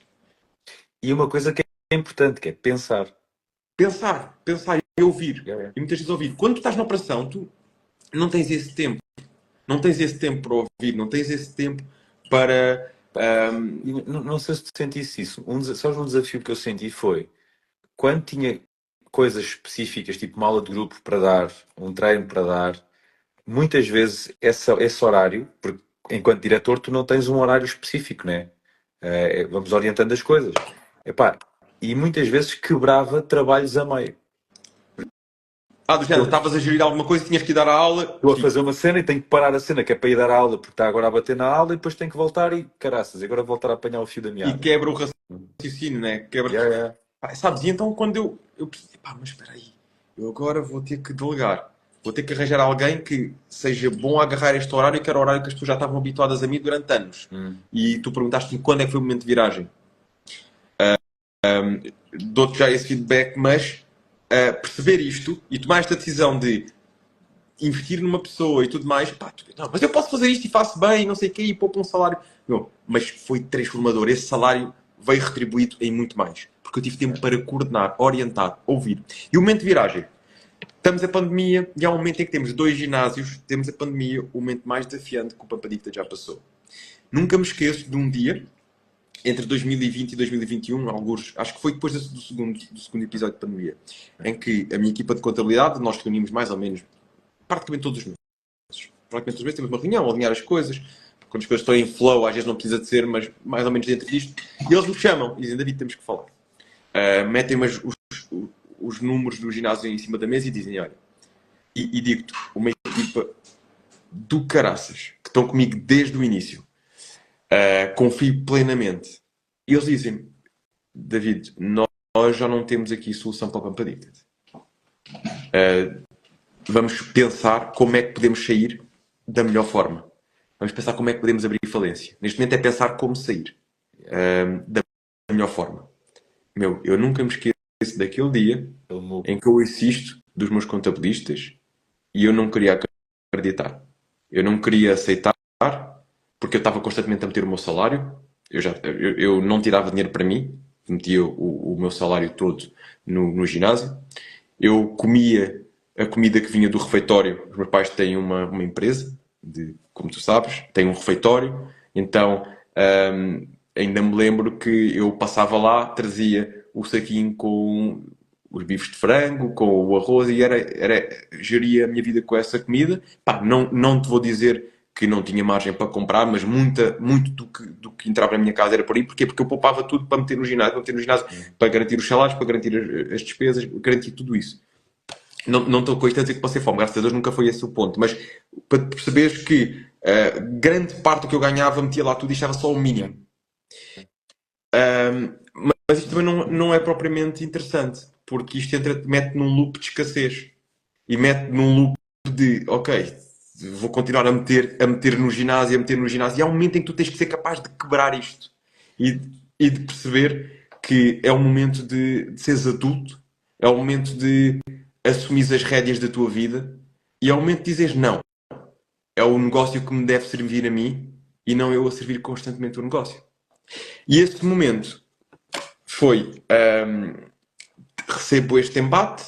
E uma coisa que é importante, que é pensar. Pensar e ouvir. E muitas vezes ouvir. Quando tu estás na operação, tu não tens esse tempo. Não tens esse tempo para ouvir, não tens esse tempo para... Não sei se tu sentiste isso. Só um desafio que eu senti foi, quando tinha coisas específicas, tipo uma aula de grupo para dar, um treino para dar, muitas vezes esse horário, porque enquanto diretor tu não tens um horário específico, né? Vamos orientando as coisas. E muitas vezes quebrava trabalhos a meio. Do género, estavas a gerir alguma coisa, tinhas que ir dar a aula. Estou a fazer uma cena e tenho que parar a cena, que é para ir dar a aula, porque está agora a bater na aula e depois tenho que voltar e caraças, agora voltar a apanhar o fio da meada. E quebra o raciocínio, né? Sabes? E então quando eu percebi, mas espera aí, eu agora vou ter que delegar. Vou ter que arranjar alguém que seja bom a agarrar este horário, que era o horário que as pessoas já estavam habituadas a mim durante anos. E tu perguntaste-me quando é que foi o momento de viragem. Dou-te já esse feedback, mas perceber isto e tomar esta decisão de investir numa pessoa e tudo mais, não, mas eu posso fazer isto e faço bem, não sei o quê, e poupo um salário. Não, mas foi transformador. Esse salário veio retribuído em muito mais. Porque eu tive tempo para coordenar, orientar, ouvir. E o momento de viragem. Estamos a pandemia e há um momento em que temos 2 ginásios, temos a pandemia, o momento mais desafiante que o Pampadicta já passou. Nunca me esqueço de um dia, entre 2020 e 2021, alguns, acho que foi depois do segundo episódio de pandemia, em que a minha equipa de contabilidade, nós reunimos mais ou menos, praticamente todos os meses. Praticamente todos os meses temos uma reunião, alinhar as coisas. Quando as coisas estão em flow, às vezes não precisa de ser, mas mais ou menos dentro disto. E eles me chamam e dizem, David, temos que falar. Metem os números do ginásio em cima da mesa e dizem, olha, e digo-te, uma equipa do caraças, que estão comigo desde o início, confio plenamente. E eles dizem, David, nós já não temos aqui solução para o Pampadicta. Vamos pensar como é que podemos sair da melhor forma. Vamos pensar como é que podemos abrir falência. Neste momento é pensar como sair da melhor forma. Eu nunca me esqueço daquele dia em que eu ouço isto dos meus contabilistas e eu não queria acreditar. Eu não queria aceitar porque eu estava constantemente a meter o meu salário. Eu não tirava dinheiro para mim. Metia o meu salário todo no ginásio. Eu comia a comida que vinha do refeitório. Os meus pais têm uma empresa, como tu sabes, têm um refeitório. Então, ainda me lembro que eu passava lá, trazia o saquinho com os bifes de frango, com o arroz e geria a minha vida com essa comida. Pá, não te vou dizer que não tinha margem para comprar, mas muito do que entrava na minha casa era por aí. Porquê? Porque eu poupava tudo para meter no ginásio, para garantir os salários, para garantir as despesas, garantir tudo isso. Não estou com isto a dizer que passei fome, graças a Deus nunca foi esse o ponto, mas para perceberes que grande parte do que eu ganhava metia lá tudo e estava só o mínimo. Mas isto também não é propriamente interessante, porque isto mete num loop de escassez e mete num loop de, ok, vou continuar a meter no ginásio, e há um momento em que tu tens que ser capaz de quebrar isto e de perceber que é o momento de seres adulto, é o momento de assumires as rédeas da tua vida e é o momento de dizeres não. É o negócio que me deve servir a mim e não eu a servir constantemente o negócio. E esse momento foi recebo este embate,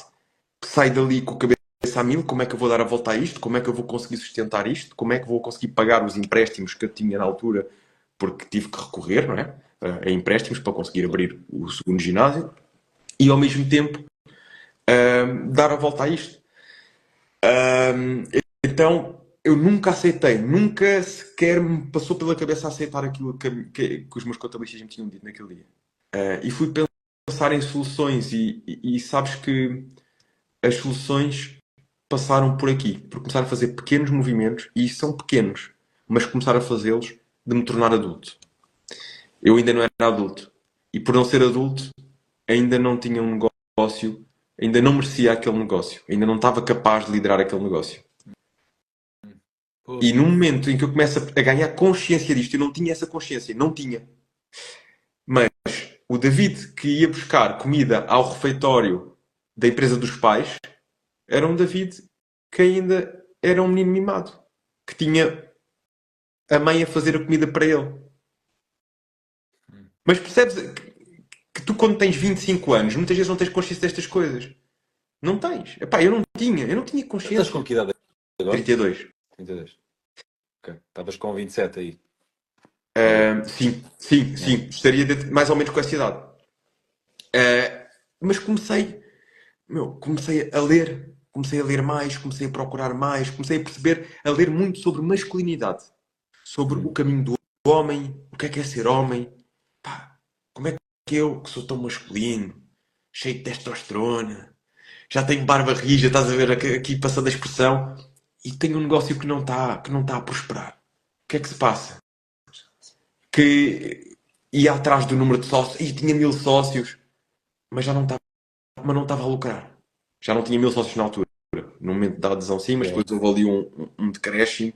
saio dali com a cabeça a mil, como é que eu vou dar a volta a isto, como é que eu vou conseguir sustentar isto, como é que vou conseguir pagar os empréstimos que eu tinha na altura, porque tive que recorrer, não é? A empréstimos para conseguir abrir o segundo ginásio e ao mesmo tempo dar a volta a isto. Então eu nunca aceitei, nunca sequer me passou pela cabeça aceitar aquilo que os meus contabilistas me tinham dito naquele dia. E fui pensar em soluções e sabes que as soluções passaram por aqui, por começar a fazer pequenos movimentos, e são pequenos, mas começar a fazê-los de me tornar adulto. Eu ainda não era adulto. E por não ser adulto, ainda não tinha um negócio, ainda não merecia aquele negócio, ainda não estava capaz de liderar aquele negócio. E no momento em que eu começo a ganhar consciência disto, eu não tinha essa consciência, não tinha. Mas o David que ia buscar comida ao refeitório da empresa dos pais era um David que ainda era um menino mimado, que tinha a mãe a fazer a comida para ele. Mas percebes que tu quando tens 25 anos, muitas vezes não tens consciência destas coisas. Não tens. Epá, eu não tinha consciência. Estás com que idade agora? 32. 32. Ok. Estavas com 27 aí. Sim. Estaria mais ou menos com essa idade. Mas comecei a ler. Comecei a ler mais, comecei a procurar mais, comecei a perceber, a ler muito sobre masculinidade. Sobre o caminho do homem, o que é ser homem. Pá, como é que eu, que sou tão masculino, cheio de testosterona, já tenho barba rija, estás a ver aqui passando a expressão, e tenho um negócio que não está a prosperar. O que é que se passa? Que ia atrás do número de sócios, e tinha 1000 sócios, mas não estava a lucrar. Já não tinha 1000 sócios na altura. No momento da adesão sim, mas depois houve ali um decréscimo,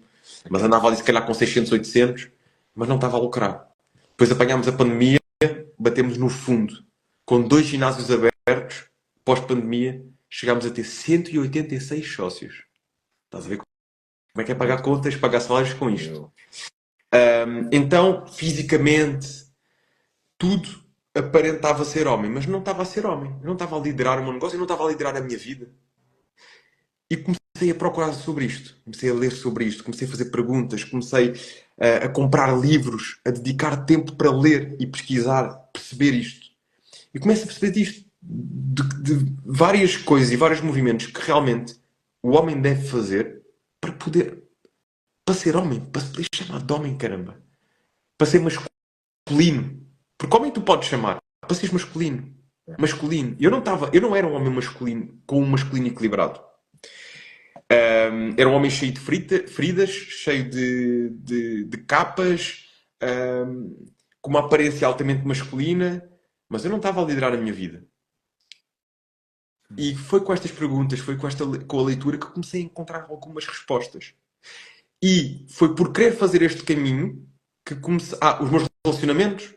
mas andava ali se calhar com 600, 800, mas não estava a lucrar. Depois apanhámos a pandemia, batemos no fundo. Com 2 ginásios abertos, pós-pandemia, chegámos a ter 186 sócios. Estás a ver como é que é pagar contas, pagar salários com isto? Então, fisicamente, tudo aparentava ser homem, mas não estava a ser homem. Eu não estava a liderar o meu negócio, eu não estava a liderar a minha vida. E comecei a procurar sobre isto. Comecei a ler sobre isto. Comecei a fazer perguntas. Comecei a comprar livros, a dedicar tempo para ler e pesquisar, perceber isto. E começo a perceber isto. De várias coisas e vários movimentos que realmente o homem deve fazer para ser homem, para se poder chamar de homem, caramba. Para ser masculino. Porque homem tu podes chamar, para seres masculino. Masculino. Eu não era um homem masculino, com um masculino equilibrado. Era um homem cheio de feridas, cheio de capas, com uma aparência altamente masculina, mas eu não estava a liderar a minha vida. E foi com estas perguntas, foi com a leitura que comecei a encontrar algumas respostas. E foi por querer fazer este caminho que comecei... os meus relacionamentos,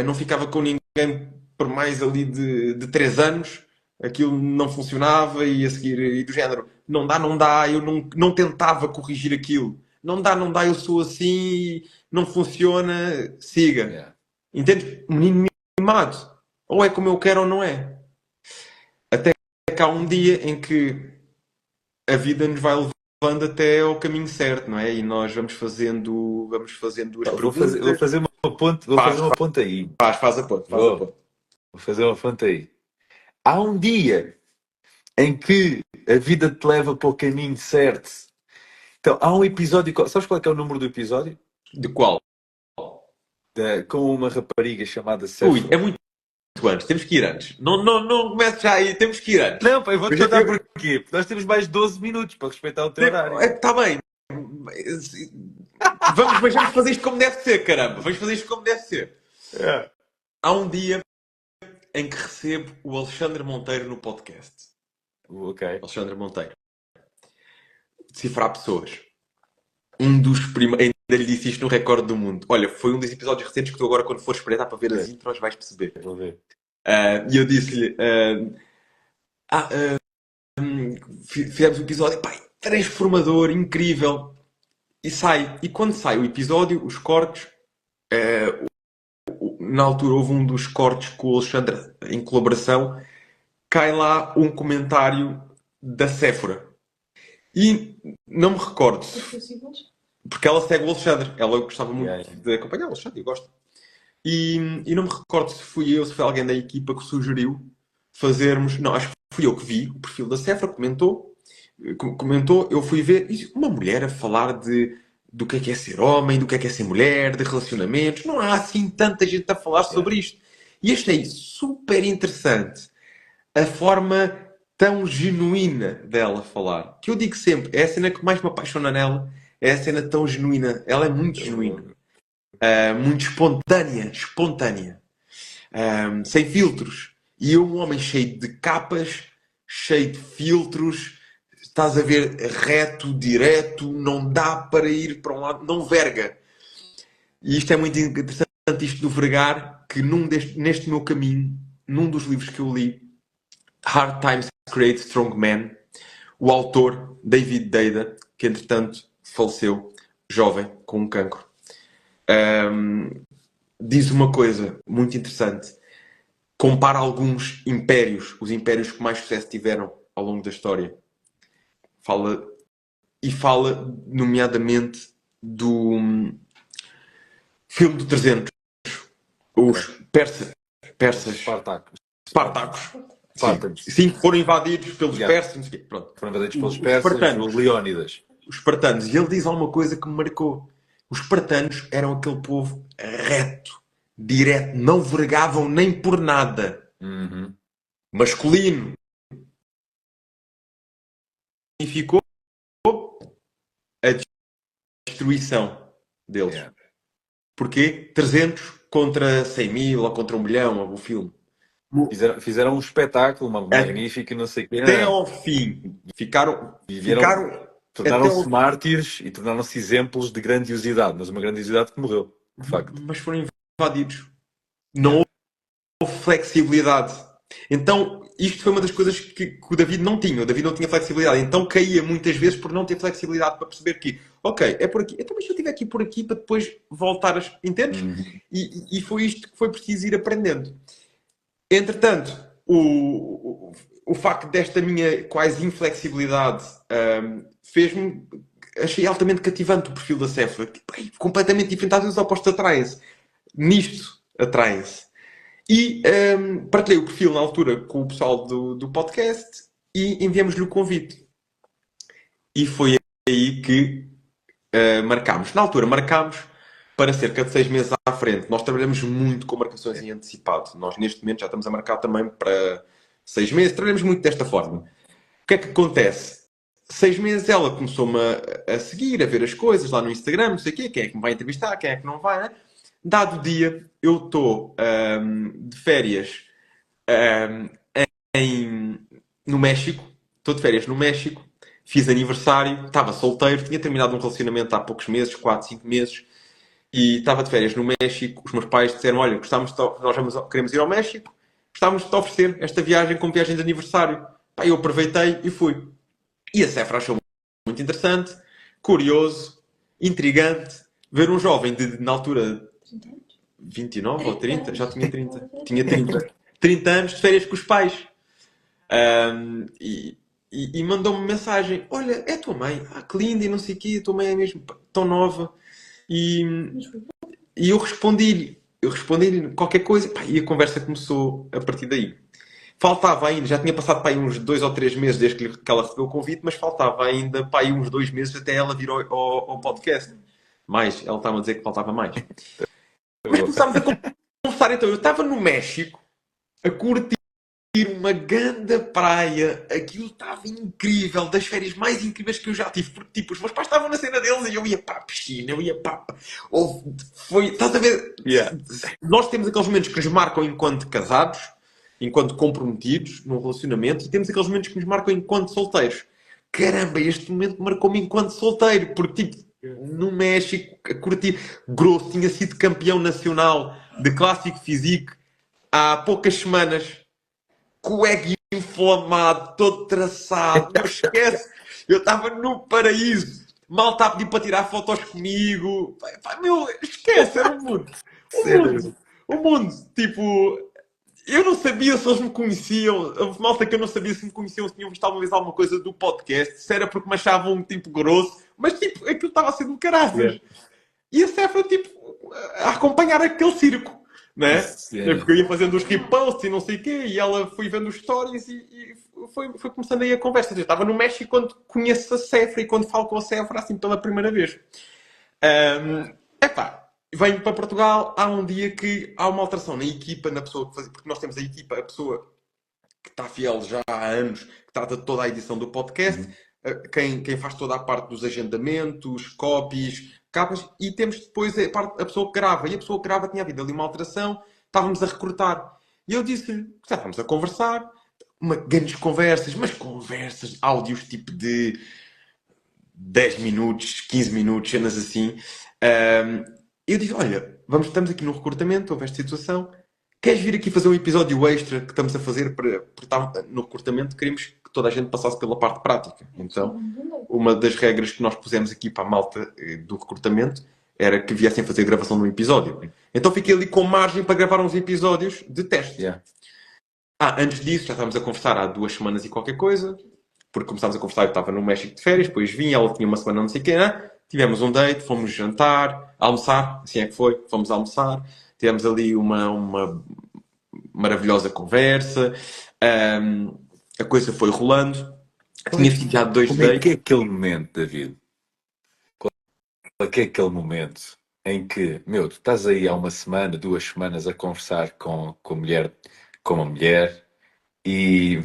não ficava com ninguém por mais ali de 3 anos, aquilo não funcionava e a seguir, e do género, não dá, eu não tentava corrigir aquilo. Não dá, eu sou assim, não funciona, siga. Yeah. Entende? Menino mimado. Ou é como eu quero ou não é. Até que há um dia em que a vida nos vai levando até ao caminho certo, não é? E nós vamos fazendo as Vou perguntas. fazer uma ponte, Faz uma ponte aí. Faz a ponte. Vou fazer uma ponte aí. Há um dia em que a vida te leva para o caminho certo. Então, há um episódio... Sabes qual é que é o número do episódio? De qual? Com uma rapariga chamada Sephora. Ui, é muito antes. Temos que ir antes. Não comece já aí. Temos que ir antes. Não, pai, vou-te contar porquê. Porque nós temos mais 12 minutos para respeitar o teu horário. Está bem. Vamos fazer isto como deve ser, caramba. Vamos fazer isto como deve ser. É. Há um dia em que recebo o Alexandre Monteiro no podcast. Ok. Alexandre Monteiro. Decifrar pessoas. Um dos primeiros... Ainda lhe disse isto no Recorde do Mundo. Olha, foi um dos episódios recentes que tu agora, quando fores espreitar para ver as intros, vais perceber. Vou ver. E eu disse-lhe... fizemos um episódio, pá, transformador, incrível. E sai. E quando sai o episódio, os cortes... na altura houve um dos cortes com o Alexandre em colaboração. Cai lá um comentário da Sephora. E não me recordo... Porque ela segue o Alexandre. Ela gostava muito de acompanhar o Alexandre, eu gosto. E não me recordo se fui eu, se foi alguém da equipa que sugeriu fazermos... Não, acho que fui eu que vi o perfil da Sephora, comentou, eu fui ver, e uma mulher a falar do que é ser homem, do que é ser mulher, de relacionamentos. Não há assim tanta gente a falar sobre isto. E achei super interessante a forma tão genuína dela falar. Que eu digo sempre, é a cena que mais me apaixona nela. É a cena tão genuína. Ela é muito genuína. Muito espontânea. Sem filtros. E eu, um homem cheio de capas, cheio de filtros, estás a ver, reto, direto, não dá para ir para um lado, não verga. E isto é muito interessante, isto do vergar, que neste meu caminho, num dos livros que eu li, Hard Times Create Strong Men, o autor, David Deida, que entretanto faleceu, jovem, com um cancro, diz uma coisa muito interessante. Compara alguns impérios, os impérios que mais sucesso tiveram ao longo da história. Fala nomeadamente do filme do 300. Os persas. Espartacos. Sim, foram invadidos pelos persas. Não sei o quê. Pronto. Foram invadidos pelos persas, os Leónidas. Os espartanos. E ele diz alguma coisa que me marcou. Os espartanos eram aquele povo reto, direto, não vergavam nem por nada. Uhum. Masculino. Significou a destruição deles. Yeah. Porquê? 300 contra 100 mil ou contra 1 milhão, o filme. Fizeram um espetáculo, uma magnífica, não sei o quê. Até ao fim. Tornaram-se mártires e tornaram-se exemplos de grandiosidade, mas uma grandiosidade que morreu, de facto. Mas foram invadidos. Não houve flexibilidade. Então, isto foi uma das coisas que o David não tinha. O David não tinha flexibilidade. Então, caía muitas vezes por não ter flexibilidade para perceber que, ok, é por aqui. Então, mas se eu estiver aqui por aqui para depois voltar a... Entendes? E foi isto que foi preciso ir aprendendo. Entretanto, o facto desta minha quase inflexibilidade fez-me... Achei altamente cativante o perfil da Sephora. Tipo, completamente diferente. Às vezes os opostos atraem-se. Nisto atraem-se. E partilhei o perfil na altura com o pessoal do podcast e enviamos-lhe o convite. E foi aí que marcámos. Na altura marcámos para cerca de 6 meses à frente. Nós trabalhamos muito com marcações em antecipado. Nós neste momento já estamos a marcar também para 6 meses. Trabalhamos muito desta forma. O que é que acontece? 6 meses ela começou-me a seguir, a ver as coisas lá no Instagram, não sei o quê, quem é que me vai entrevistar, quem é que não vai, né? Dado o dia, eu estou de férias no México. Estou de férias no México. Fiz aniversário, estava solteiro, tinha terminado um relacionamento há poucos meses, 4, 5 meses, e estava de férias no México. Os meus pais disseram, olha, queremos ir ao México, gostávamos de te oferecer esta viagem como viagem de aniversário. Pá, eu aproveitei e fui. E a Sephora achou muito interessante, curioso, intrigante, ver um jovem na altura 30 anos? 29 ou 30, 30 já tinha 30. anos. Tinha 30 anos de férias com os pais. E mandou-me mensagem: olha, é a tua mãe, que linda e não sei o quê, a tua mãe é mesmo tão nova. E, Mas foi e eu respondi-lhe qualquer coisa, pá, e a conversa começou a partir daí. Faltava ainda, já tinha passado pá, aí uns 2 ou 3 meses desde que ela recebeu o convite, mas faltava ainda pá, aí uns 2 meses até ela vir ao podcast. Mais, ela estava a dizer que faltava mais. Mas começámos a conversar então. Eu estava no México a curtir uma grande praia. Aquilo estava incrível, das férias mais incríveis que eu já tive. Porque tipo, os meus pais estavam na cena deles e eu ia para a piscina, eu ia para... Estás a ver? Yeah. Nós temos aqueles momentos que nos marcam enquanto casados, enquanto comprometidos num relacionamento, e temos aqueles momentos que nos marcam enquanto solteiros. Caramba, este momento marcou-me enquanto solteiro, porque tipo, no México, a curtir grosso, tinha sido campeão nacional de Clássico Physique há poucas semanas, com o ego inflamado, todo traçado, não esquece, eu estava no paraíso, mal está a pedir para tirar fotos comigo, pá, meu, esquece, era o mundo. O mundo, tipo, eu não sabia se eles me conheciam, a malta que eu não sabia se me conheciam, se tinham visto alguma vez alguma coisa do podcast, se era porque me achavam um tipo grosso, mas tipo, aquilo estava a ser do caraças. E a Sephora, tipo, a acompanhar aquele circo, né? É porque eu ia fazendo os reposts e não sei o quê, e ela foi vendo os stories e foi começando aí a conversa. Eu estava no México quando conheço a Sephora e quando falo com a Sephora, assim, pela primeira vez. Epá, venho para Portugal, há um dia que há uma alteração na equipa, na pessoa que faz, porque nós temos a equipa, a pessoa que está fiel já há anos, que trata de toda a edição do podcast, quem faz toda a parte dos agendamentos, copies, capas, e temos depois a pessoa que grava. E a pessoa que grava tinha havido ali uma alteração, estávamos a recrutar. E eu disse-lhe, já estávamos a conversar, grandes conversas, mas conversas, áudios tipo de 10 minutos, 15 minutos, cenas assim. Eu disse, olha, estamos aqui no recrutamento, houve esta situação, queres vir aqui fazer um episódio extra que estamos a fazer porque no recrutamento queremos que toda a gente passasse pela parte prática. Então, uma das regras que nós pusemos aqui para a malta do recrutamento era que viessem fazer a gravação de um episódio. Então fiquei ali com margem para gravar uns episódios de teste. Antes disso, já estávamos a conversar há 2 semanas e qualquer coisa, porque começámos a conversar, eu estava no México de férias, depois vim, ela tinha uma semana não sei o quê, né? Tivemos um date, fomos jantar, almoçar, assim é que foi, fomos almoçar, tivemos ali uma maravilhosa conversa, a coisa foi rolando, tinha sido já 2 Como é dates. que é aquele momento, David? Qual é que é aquele momento em que, tu estás aí há uma semana, 2 semanas a conversar com uma mulher e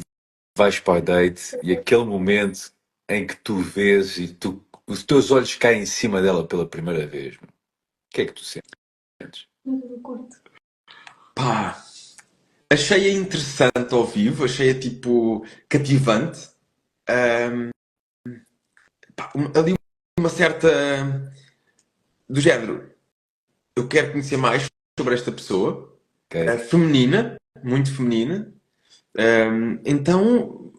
vais para o date e aquele momento em que tu vês e os teus olhos caem em cima dela pela primeira vez. O que é que tu sentes? Eu curto. Pá, achei-a interessante ao vivo, achei-a tipo cativante. Ali uma certa do género. Eu quero conhecer mais sobre esta pessoa. Feminina, muito feminina. Então,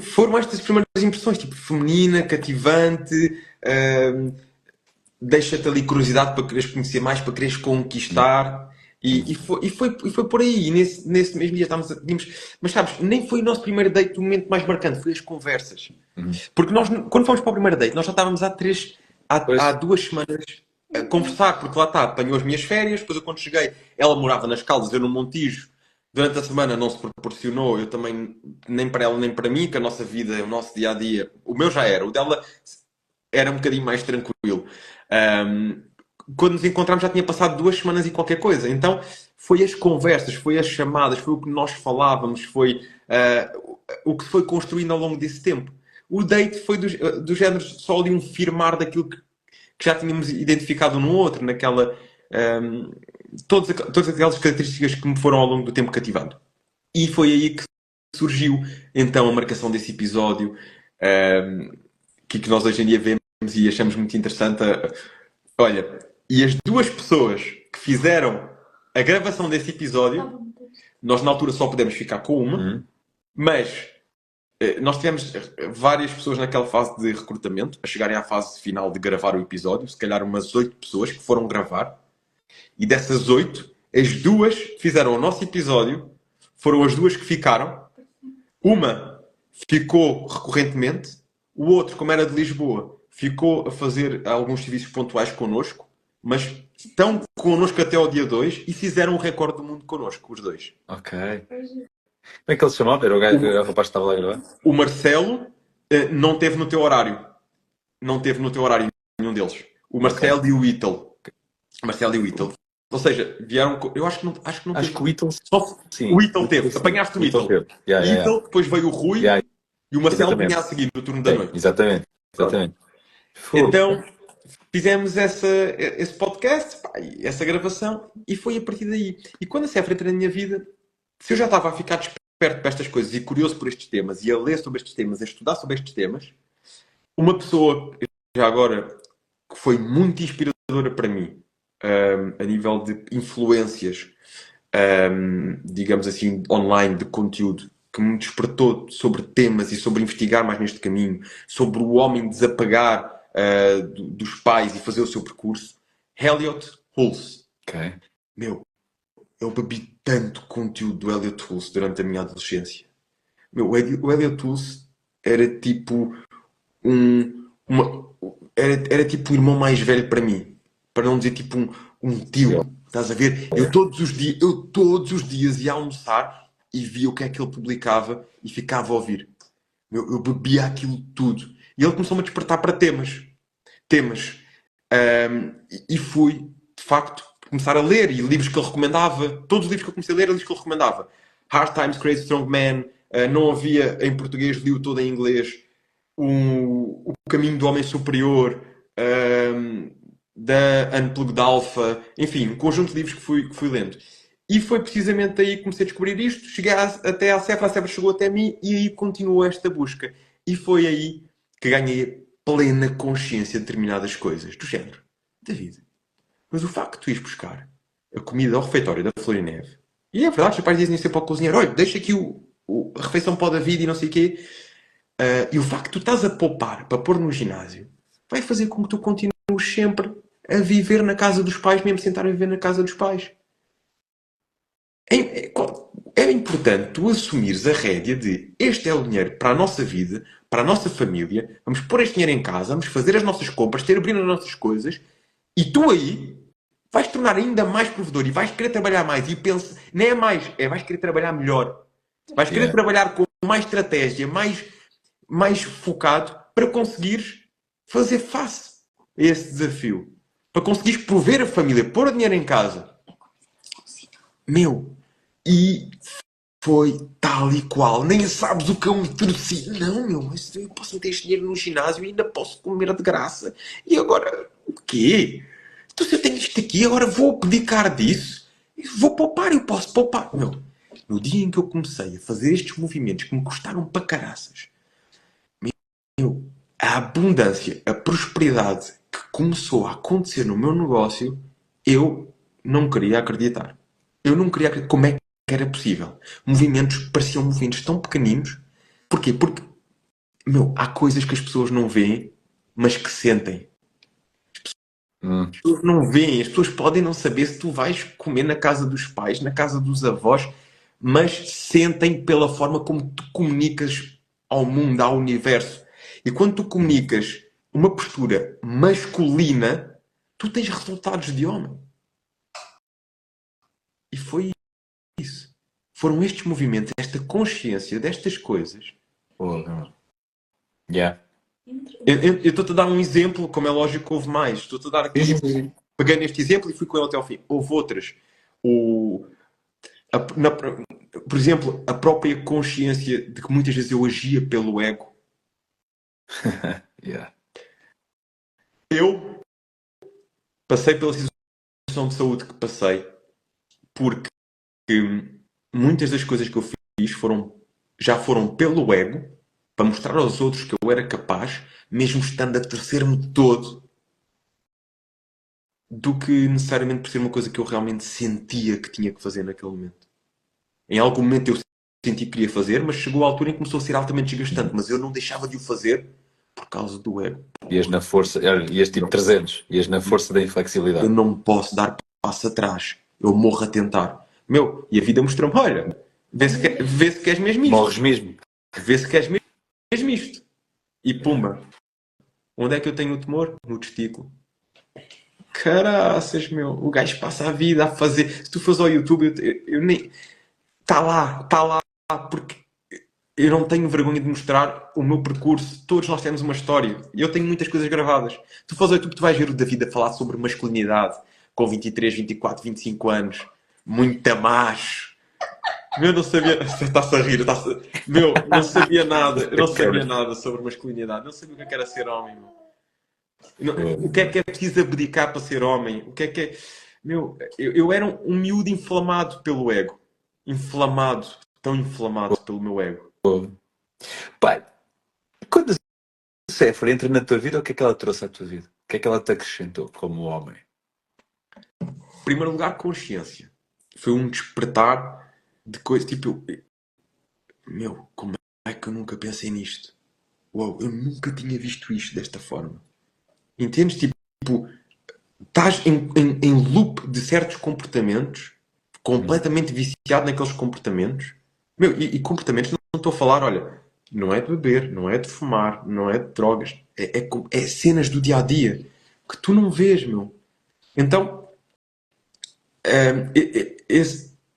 foram estas primeiras impressões, tipo feminina, cativante, deixa-te ali curiosidade para quereres conhecer mais, para quereres conquistar. E foi por aí. E nesse mesmo dia tínhamos. Mas sabes, nem foi o nosso primeiro date o momento mais marcante, foi as conversas. Porque nós, quando fomos para o primeiro date, nós já estávamos há 2 semanas a conversar, porque lá está, apanhou as minhas férias, depois eu quando cheguei, ela morava nas Caldas, eu no Montijo. Durante a semana não se proporcionou, eu também, nem para ela nem para mim, que a nossa vida, o nosso dia-a-dia, o meu já era, o dela era um bocadinho mais tranquilo. Quando nos encontramos já tinha passado 2 semanas e qualquer coisa. Então foi as conversas, foi as chamadas, foi o que nós falávamos, foi o que se foi construindo ao longo desse tempo. O date foi do género só ali um firmar daquilo que já tínhamos identificado no outro, naquela... todas aquelas características que me foram ao longo do tempo cativando. E foi aí que surgiu então a marcação desse episódio que nós hoje em dia vemos e achamos muito interessante. Olha, e as 2 pessoas que fizeram a gravação desse episódio, nós na altura só pudemos ficar com uma, mas nós tivemos várias pessoas naquela fase de recrutamento, a chegarem à fase final de gravar o episódio, se calhar umas 8 pessoas que foram gravar, e dessas 8, as 2 que fizeram o nosso episódio foram as 2 que ficaram. Uma ficou recorrentemente, o outro, como era de Lisboa, ficou a fazer alguns serviços pontuais connosco, mas estão connosco até ao dia 2 e fizeram o recorde do mundo connosco, os 2. Ok. Como é que ele se chamava? Era o rapaz que estava lá a gravar? O Marcelo não teve no teu horário. Não teve no teu horário nenhum deles. O Marcelo e o Ítalo. Marcelo e o Ítalo. Ou seja, vieram... Eu acho que não Acho teve. que o Ítalo... Sim, o Ítalo teve. Apanhaste o Ítalo. Ítalo, depois veio o Rui e o Marcelo vinha a seguir no turno da noite. Exatamente. Então, fizemos esse podcast, essa gravação, e foi a partir daí. E quando a Sephora entra na minha vida, se eu já estava a ficar desperto para estas coisas e curioso por estes temas, e a ler sobre estes temas, a estudar sobre estes temas, uma pessoa, já agora, que foi muito inspiradora para mim, a nível de influências, digamos assim, online, de conteúdo, que me despertou sobre temas e sobre investigar mais neste caminho, sobre o homem desapegar dos pais e fazer o seu percurso, Elliot Hulse. Ok. Meu, eu bebi tanto conteúdo do Elliot Hulse durante a minha adolescência. Meu, o Elliot Hulse era tipo era tipo o irmão mais velho para mim. Para não dizer tipo um tio. Estás a ver? Eu todos os dias ia almoçar e via o que é que ele publicava e ficava a ouvir. Eu bebia aquilo tudo. E ele começou-me a despertar para temas. E fui, de facto, começar a ler. E livros que ele recomendava. Todos os livros que eu comecei a ler eram livros que ele recomendava. Hard Times, Crazy Strong Man. Não havia em português, li-o todo em inglês. O Caminho do Homem Superior. Da Unplugged Alpha. Enfim, um conjunto de livros que fui lendo. E foi precisamente aí que comecei a descobrir isto. Cheguei até à Sephora, a Sephora chegou até mim e aí continuou esta busca. E foi aí que ganhei plena consciência de determinadas coisas. Do género, David, mas o facto de tu ires buscar a comida ao refeitório da Florineve, e é verdade, os pais dizem sempre ao cozinheiro, olha, deixa aqui a refeição para o David e não sei o quê, e o facto de tu estás a poupar para pôr no ginásio, vai fazer com que tu continues sempre a viver na casa dos pais, mesmo sem estar a viver na casa dos pais. É importante tu assumires a rédea de este é o dinheiro para a nossa vida, para a nossa família, vamos pôr este dinheiro em casa, vamos fazer as nossas compras, ter abrir as nossas coisas, e tu aí vais tornar ainda mais provedor e vais querer trabalhar mais e pensa, não é mais, vais querer trabalhar melhor. Vais querer trabalhar com mais estratégia, mais focado para conseguires fazer face a esse desafio. Para conseguires prover a família, pôr o dinheiro em casa. Meu, e foi tal e qual. Nem sabes o que é um trocínio. Não, meu, mas eu posso meter este dinheiro no ginásio e ainda posso comer de graça. E agora, o quê? Então se eu tenho isto aqui, agora vou abdicar disso? Vou poupar, eu posso poupar. Meu, no dia em que eu comecei a fazer estes movimentos que me custaram para caraças, meu, a abundância, a prosperidade que começou a acontecer no meu negócio, eu não queria acreditar. Eu não queria acreditar como é que era possível. Pareciam movimentos tão pequeninos. Porquê? Porque, meu, há coisas que as pessoas não veem mas que sentem. As pessoas não veem, as pessoas podem não saber se tu vais comer na casa dos pais, na casa dos avós, mas sentem pela forma como tu comunicas ao mundo, ao universo. E quando tu comunicas uma postura masculina, tu tens resultados de homem. E foi isso. Foram estes movimentos, esta consciência destas coisas. Yeah. Eu estou-te a dar um exemplo, como é lógico que houve mais. Estou-te a dar aqui, peguei neste exemplo e fui com ele até ao fim. Houve outras. Por exemplo, a própria consciência de que muitas vezes eu agia pelo ego. Yeah. Eu passei pela situação de saúde que passei porque muitas das coisas que eu fiz já foram pelo ego, para mostrar aos outros que eu era capaz, mesmo estando a torcer-me todo, do que necessariamente por ser uma coisa que eu realmente sentia que tinha que fazer naquele momento. Em algum momento eu senti que queria fazer, mas chegou a altura em que começou a ser altamente desgastante, mas eu não deixava de o fazer por causa do ego. Ias na força, ias tipo 300, ias na força da Eu inflexibilidade. não posso dar passo atrás. Eu morro a tentar. E a vida mostrou-me, olha, vê se queres mesmo isto. Morres mesmo. Vê se queres mesmo isto. E pumba. Onde é que eu tenho o tumor? No testículo. Caraças, o gajo passa a vida a fazer. Se tu fores ao YouTube, eu nem. Está lá, porque eu não tenho vergonha de mostrar o meu percurso. Todos nós temos uma história. E eu tenho muitas coisas gravadas. Tu fores ao YouTube, tu vais ver o David a falar sobre masculinidade com 23, 24, 25 anos. Muito macho. Não sabia. Está-se a rir. Não sabia nada. Eu não sabia nada sobre masculinidade. Não sabia o que era ser homem. O que é preciso abdicar para ser homem? O que é. Eu era um miúdo inflamado pelo ego. Tão inflamado pelo meu ego. Pai, quando a Séfora entra na tua vida, o que é que ela trouxe à tua vida? O que é que ela te acrescentou como homem? Em primeiro lugar, consciência. Foi um despertar de coisas tipo... como é que eu nunca pensei nisto? Uau, eu nunca tinha visto isto desta forma. Entendes? Tipo, estás em loop de certos comportamentos, completamente viciado naqueles comportamentos. E comportamentos, não estou a falar, olha, não é de beber, não é de fumar, não é de drogas. É cenas do dia-a-dia que tu não vês, Então,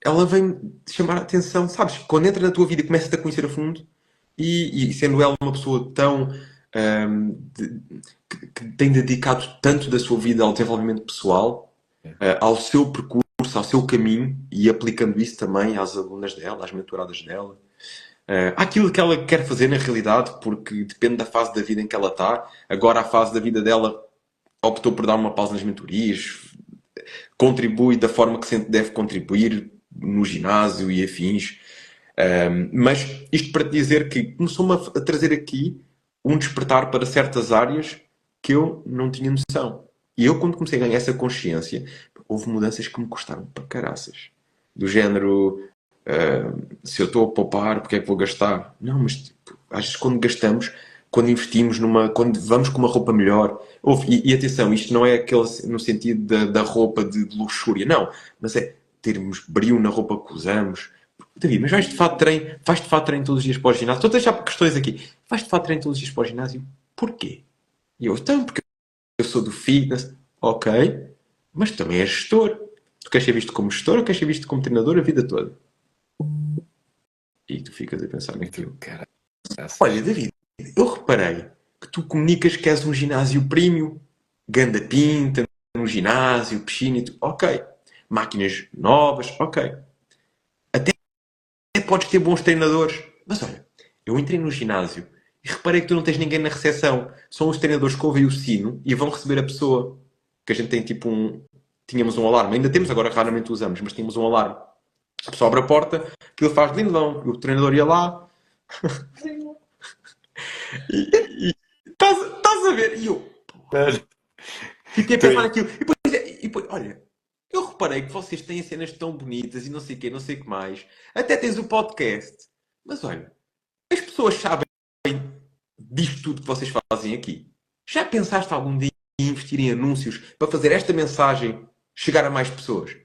ela vem chamar a atenção, sabes? Quando entra na tua vida e começa-te a conhecer a fundo, e sendo ela uma pessoa tão... que tem dedicado tanto da sua vida ao desenvolvimento pessoal, ao seu percurso, ao seu caminho, e aplicando isso também às alunas dela, às mentoradas dela, àquilo que ela quer fazer na realidade, porque depende da fase da vida em que ela está. Agora a fase da vida dela optou por dar uma pausa nas mentorias, contribui da forma que sente que deve contribuir no ginásio e afins. Mas isto para te dizer que começou-me a trazer aqui um despertar para certas áreas que eu não tinha noção. E eu, quando comecei a ganhar essa consciência, houve mudanças que me custaram para caraças. Do género, se eu estou a poupar, porque é que vou gastar? Não, mas tipo, às vezes quando gastamos, quando investimos quando vamos com uma roupa melhor, e atenção, isto não é aquele no sentido da roupa de luxúria, não, mas é termos brilho na roupa que usamos. David, mas vais de fato de treino todos os dias para o ginásio? Estou a deixar questões aqui. Vais de fato de treino todos os dias para o ginásio? Porquê? E eu, então, porque eu sou do fitness. Ok, mas também és gestor. Tu queres ser visto como gestor ou queres ser visto como treinador a vida toda? E tu ficas a pensar naquilo. Olha, David, eu reparei que tu comunicas que és um ginásio premium, ganda pinta, no ginásio, piscina e tudo. Ok. Máquinas novas, ok. Até podes ter bons treinadores. Mas olha, eu entrei no ginásio e reparei que tu não tens ninguém na recepção. São os treinadores que ouvem o sino e vão receber a pessoa. Que a gente tem tipo tínhamos um alarme. Ainda temos, agora raramente usamos, mas tínhamos um alarme. A pessoa abre a porta, aquilo faz lindão. O treinador ia lá. E estás a ver? E eu... Fiquei a pensar naquilo. E depois, olha... Eu reparei que vocês têm cenas tão bonitas e não sei o quê, não sei o que mais. Até tens o podcast. Mas olha, as pessoas sabem disto tudo que vocês fazem aqui. Já pensaste algum dia em investir em anúncios para fazer esta mensagem chegar a mais pessoas?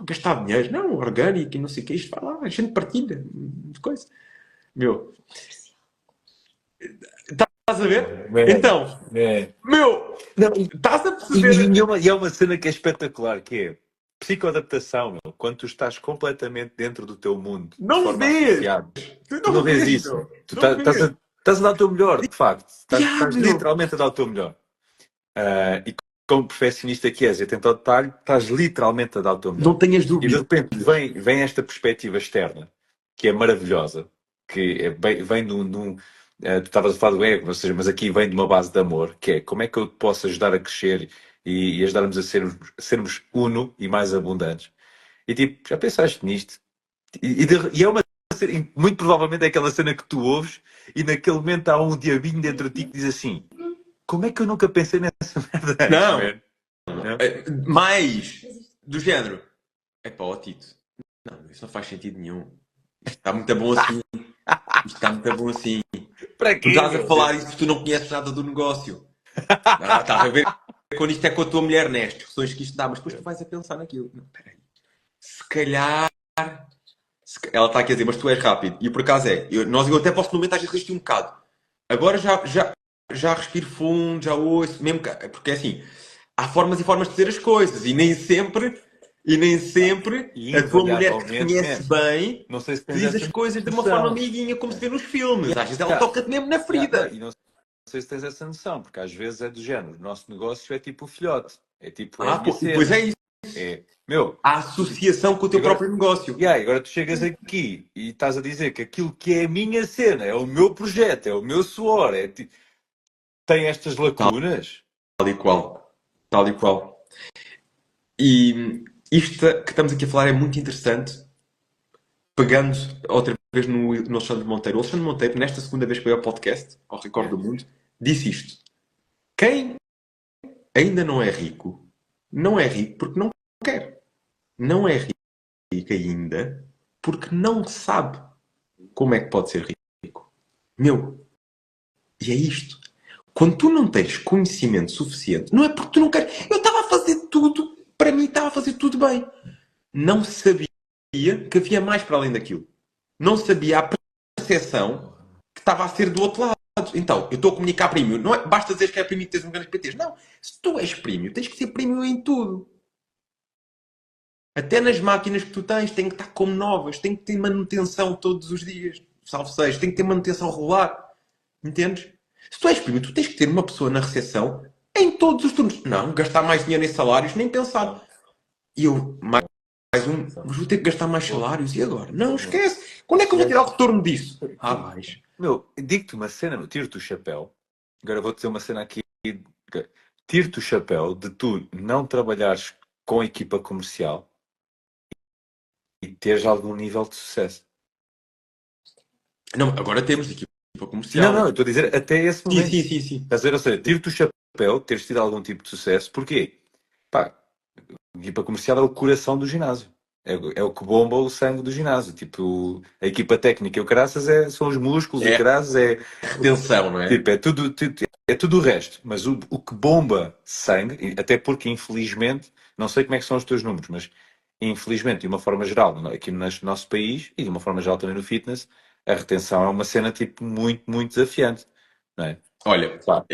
Gastar dinheiro? Não, orgânico e não sei o que. Isto vai lá, a gente partilha. Coisa. Meu, estás a ver? Então, meu, Não, estás a e, perceber? e é uma cena que é espetacular, que é psicoadaptação, meu. Quando tu estás completamente dentro do teu mundo, de Não forma vês! associada, Tu tu não vês vês, isso. meu. Tu Não estás vês. estás a dar o teu melhor, de facto. Estás meu. literalmente a dar o teu melhor. E como perfeccionista que és, e atento ao detalhe, estás literalmente a dar o teu melhor. Não tenhas E de dúvida. repente vem esta perspectiva externa, que é maravilhosa, que vem de um tu estavas a falar do ego, ou seja, mas aqui vem de uma base de amor, que é como é que eu te posso ajudar a crescer e ajudar-nos a sermos uno e mais abundantes. E tipo, já pensaste nisto? E é uma cena, e muito provavelmente é aquela cena que tu ouves e naquele momento há um diabinho dentro de ti que diz assim: como é que eu nunca pensei nessa merda antes, Não. man? Não? Mais do género. É pá, ó Tito. Não, isso não faz sentido nenhum. Isto está muito bom assim. Isto está muito bom assim. Para Tu quê? estás a meu? falar isso porque tu não conheces nada do negócio. Estás a ver quando isto é com a tua mulher nestas discussões que isto dá, mas depois tu vais a pensar naquilo. Não, peraí. Se calhar. Ela está aqui a dizer, mas tu és rápido. E por acaso é. Eu até posso no momento às vezes resistir um bocado. Agora já respiro fundo, já ouço, mesmo porque é assim, há formas e formas de dizer as coisas e nem sempre E a tua mulher que te invariavelmente, conhece bem não sei se tens diz essa as coisas de uma noção. forma amiguinha, como se vê nos filmes. Yeah. Às vezes ela toca-te mesmo na ferida. E não sei se tens essa noção, porque às vezes é do género. O nosso negócio é tipo o filhote. É tipo, é a minha cena. Pois é isso. É, meu, A associação com o teu Agora- próprio negócio. e aí, agora tu chegas aqui e estás a dizer que aquilo que é a minha cena, é o meu projeto, é o meu suor, tem estas lacunas. Tal e qual. Tal e qual. E isto que estamos aqui a falar é muito interessante. Pegando outra vez no Alexandre Monteiro. O Alexandre Monteiro, nesta segunda vez que veio ao podcast, ao Recorde do Mundo, disse isto. Quem ainda não é rico porque não quer. Não é rico ainda porque não sabe como é que pode ser rico. Meu, e é isto. Quando tu não tens conhecimento suficiente, não é porque tu não queres. Eu estava a fazer tudo, para mim estava a fazer tudo bem. Não sabia que havia mais para além daquilo. Não sabia a percepção que estava a ser do outro lado. Então, eu estou a comunicar premium. Não é, basta dizer que é premium e tens um grande PTs. Não. Se tu és premium, tens que ser premium em tudo. Até nas máquinas que tu tens, têm que estar como novas. Tem que ter manutenção todos os dias. Salvo seja, tem que ter manutenção regular. Entendes? Se tu és premium, tu tens que ter uma pessoa na recepção em todos os turnos. Não, gastar mais dinheiro em salários, nem pensar. E eu, mais um, mas vou ter que gastar mais salários. E agora? Não, esquece. Quando é que eu vou tirar o retorno disso? Mais. Meu, digo-te uma cena, meu, tiro-te o chapéu. Agora vou dizer uma cena aqui. Tiro-te o chapéu de tu não trabalhares com equipa comercial e teres algum nível de sucesso. Não, agora temos equipa comercial. Não, eu estou a dizer até esse momento. Sim. Estás a ver? Ou seja, tiro-te o chapéu, teres tido algum tipo de sucesso. Porquê? Pá, a equipa comercial é o coração do ginásio. É o que bomba o sangue do ginásio. Tipo, a equipa técnica e o caraças são os músculos e o caraças Retenção, não é? tipo, é tudo o resto. Mas o que bomba sangue, até porque infelizmente, não sei como é que são os teus números, mas infelizmente, de uma forma geral, aqui no nosso país e de uma forma geral também no fitness, a retenção é uma cena tipo muito, muito desafiante. Não é? Olha, Claro.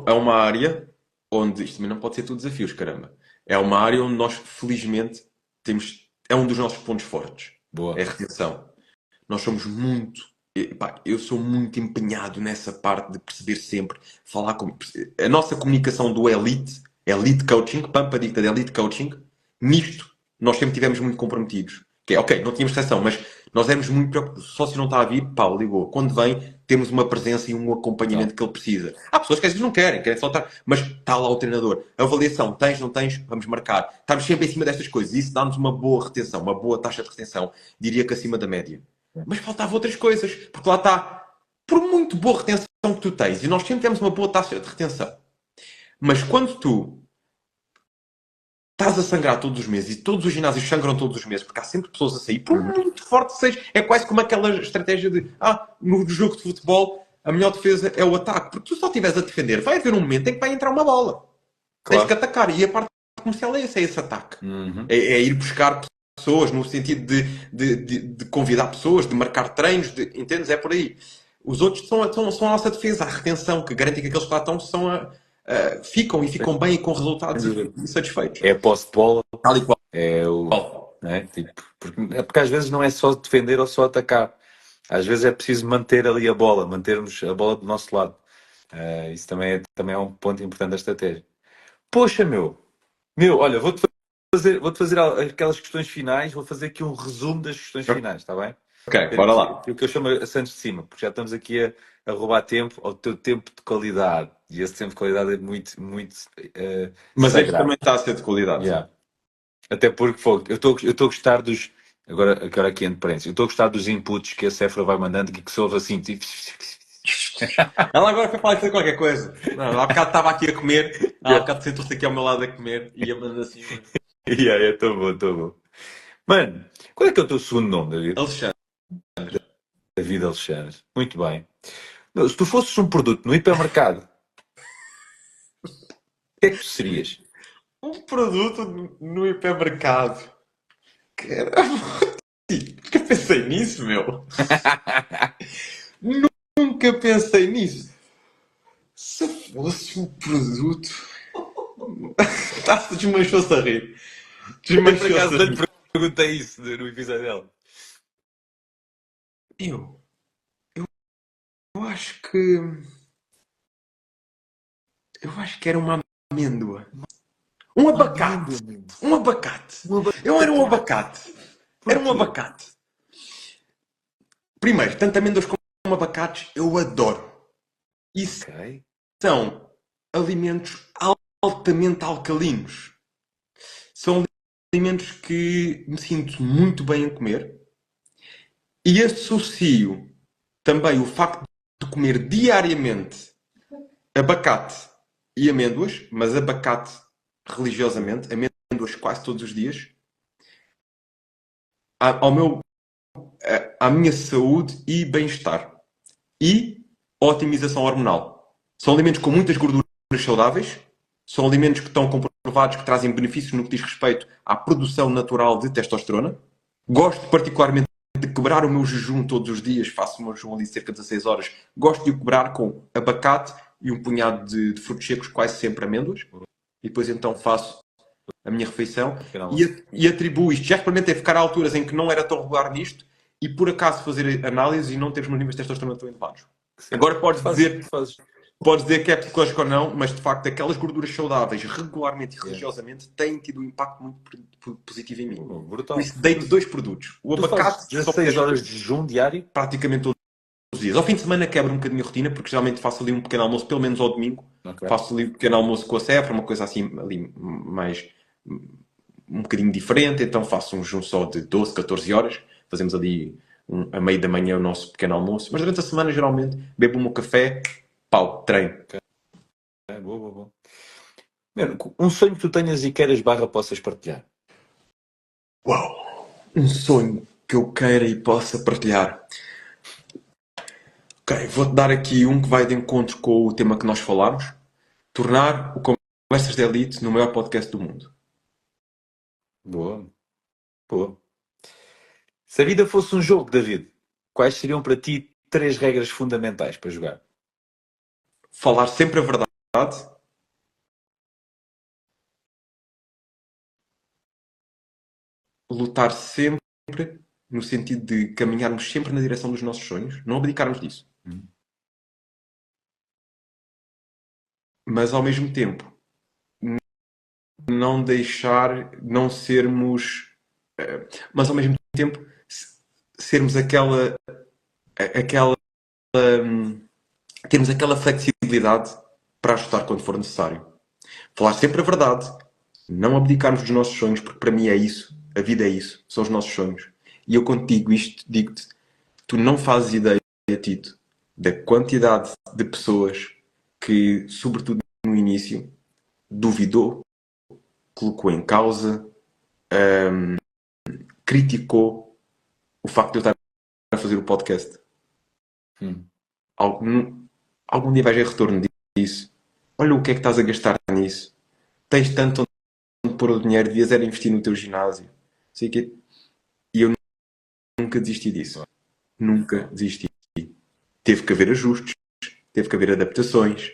é uma área onde isto também não pode ser tudo desafios, caramba. É uma área onde nós, felizmente, temos. É um dos nossos pontos fortes. Boa. É a retenção. Nós somos muito. Eu sou muito empenhado nessa parte de perceber sempre, falar com. A nossa comunicação do elite coaching, pampa dicta de elite coaching, nisto nós sempre estivemos muito comprometidos. Que é, ok, não tínhamos recepção, mas nós éramos muito preocupados. O sócio não está a vir, pá, ligou. Quando vem, temos uma presença e um acompanhamento que ele precisa. Há pessoas que às vezes não querem só estar. Mas está lá o treinador. Avaliação, tens, não tens, vamos marcar. Estamos sempre em cima destas coisas. Isso dá-nos uma boa retenção, uma boa taxa de retenção. Diria que acima da média. Mas faltavam outras coisas. Porque lá está. Por muito boa retenção que tu tens, e nós sempre temos uma boa taxa de retenção. Mas quando tu estás a sangrar todos os meses e todos os ginásios sangram todos os meses porque há sempre pessoas a sair, por muito forte que seja, é quase como aquela estratégia de no jogo de futebol a melhor defesa é o ataque. Porque tu só estiveres a defender, vai haver um momento em que vai entrar uma bola. Tens Claro. que atacar. E a parte comercial é esse ataque. Uhum. É ir buscar pessoas no sentido de convidar pessoas, de marcar treinos, entendes? É por aí. Os outros são a nossa defesa, a retenção, que garante que aqueles que lá estão ficam bem e com resultados e satisfeitos. É a posse de bola, Tal e qual. é o. Né? Tipo, porque às vezes não é só defender ou só atacar. Às vezes é preciso manter ali a bola, mantermos a bola do nosso lado. Isso também é um ponto importante da estratégia. Poxa, meu, olha, vou-te fazer aquelas questões finais, vou fazer aqui um resumo das questões finais, está bem? Ok, bora lá. O que eu chamo a Santos de cima, porque já estamos aqui a roubar tempo ao teu tempo de qualidade. E esse tempo de qualidade é muito, muito Mas este sagrado. também está a ser de qualidade. Yeah. Até porque, eu estou a gostar dos. Agora aqui entre parênteses, eu estou a gostar dos inputs que a Sephora vai mandando e que se ouve assim, tipo. Ela agora foi para dizer qualquer coisa. Não, há bocado estava aqui a comer, há bocado sentou-se aqui ao meu lado a comer e ia mandando assim. Yeah, estou bom. Mano, qual é que é o teu segundo nome, David? Alexandre. David Alexandre. Muito bem. Não, se tu fosses um produto no hipermercado, o que é que tu serias? Um produto no hipermercado. Caramba. Nunca pensei nisso, meu. Nunca pensei nisso. Se fosse um produto. Desmanchou-se a rir. Por acaso não lhe perguntei isso no episódio dela. Eu acho que. Eu acho que era uma amêndoa. Um abacate. Um abacate. Eu era um abacate. Era um abacate. Primeiro, tanto amêndoas como abacates eu adoro. E são alimentos altamente alcalinos. São alimentos que me sinto muito bem em comer. E associo também o facto de comer diariamente abacate e amêndoas, mas abacate religiosamente, amêndoas quase todos os dias, à minha saúde e bem-estar. E otimização hormonal. São alimentos com muitas gorduras saudáveis, são alimentos que estão comprovados que trazem benefícios no que diz respeito à produção natural de testosterona. Gosto particularmente de quebrar o meu jejum todos os dias, faço o meu jejum ali de cerca de 16 horas. Gosto de o quebrar com abacate e um punhado de frutos secos, quase sempre amêndoas. E depois então faço a minha refeição e atribuo isto. Já experimentei ficar a alturas em que não era tão regular nisto e por acaso fazer análise e não ter os meus níveis de testosterona tão elevados. Agora podes dizer que é psicológico ou não, mas de facto aquelas gorduras saudáveis regularmente e religiosamente têm tido um impacto muito positivo em mim. Brutal. Por isso deito 2 produtos. O abacate 16 horas de jejum diário? Praticamente todos os dias. Ao fim de semana quebro um bocadinho a rotina, porque geralmente faço ali um pequeno almoço, pelo menos ao domingo. Faço ali um pequeno almoço com a Sephora, uma coisa assim ali mais um bocadinho diferente, então faço um jejum só de 12, 14 horas. Fazemos ali a meio da manhã o nosso pequeno almoço. Mas durante a semana, geralmente, bebo o meu café, treino. Boa. Um sonho que tu tenhas e queiras possas partilhar? Uau! Um sonho que eu queira e possa partilhar. Ok, vou-te dar aqui um que vai de encontro com o tema que nós falámos. Tornar o Conversas de Elite no maior podcast do mundo. Boa. Se a vida fosse um jogo, David, quais seriam para ti 3 regras fundamentais para jogar? Falar sempre a verdade. Lutar sempre no sentido de caminharmos sempre na direção dos nossos sonhos. Não abdicarmos disso. Mas ao mesmo tempo não deixar, não sermos, mas ao mesmo tempo sermos termos aquela flexibilidade para ajustar quando for necessário. Falar sempre a verdade, não abdicarmos dos nossos sonhos, porque para mim é isso, a vida é isso, são os nossos sonhos. E eu quando digo isto, digo-te, tu não fazes ideia, Tito, da quantidade de pessoas que, sobretudo no início, duvidou, colocou em causa, criticou o facto de eu estar a fazer o podcast. algum dia vais ver retorno disso. Olha o que é que estás a gastar nisso. Tens tanto onde pôr o dinheiro, devias era investir no teu ginásio. Sei que... E eu nunca desisti disso. Nunca desisti. Teve que haver ajustes, teve que haver adaptações,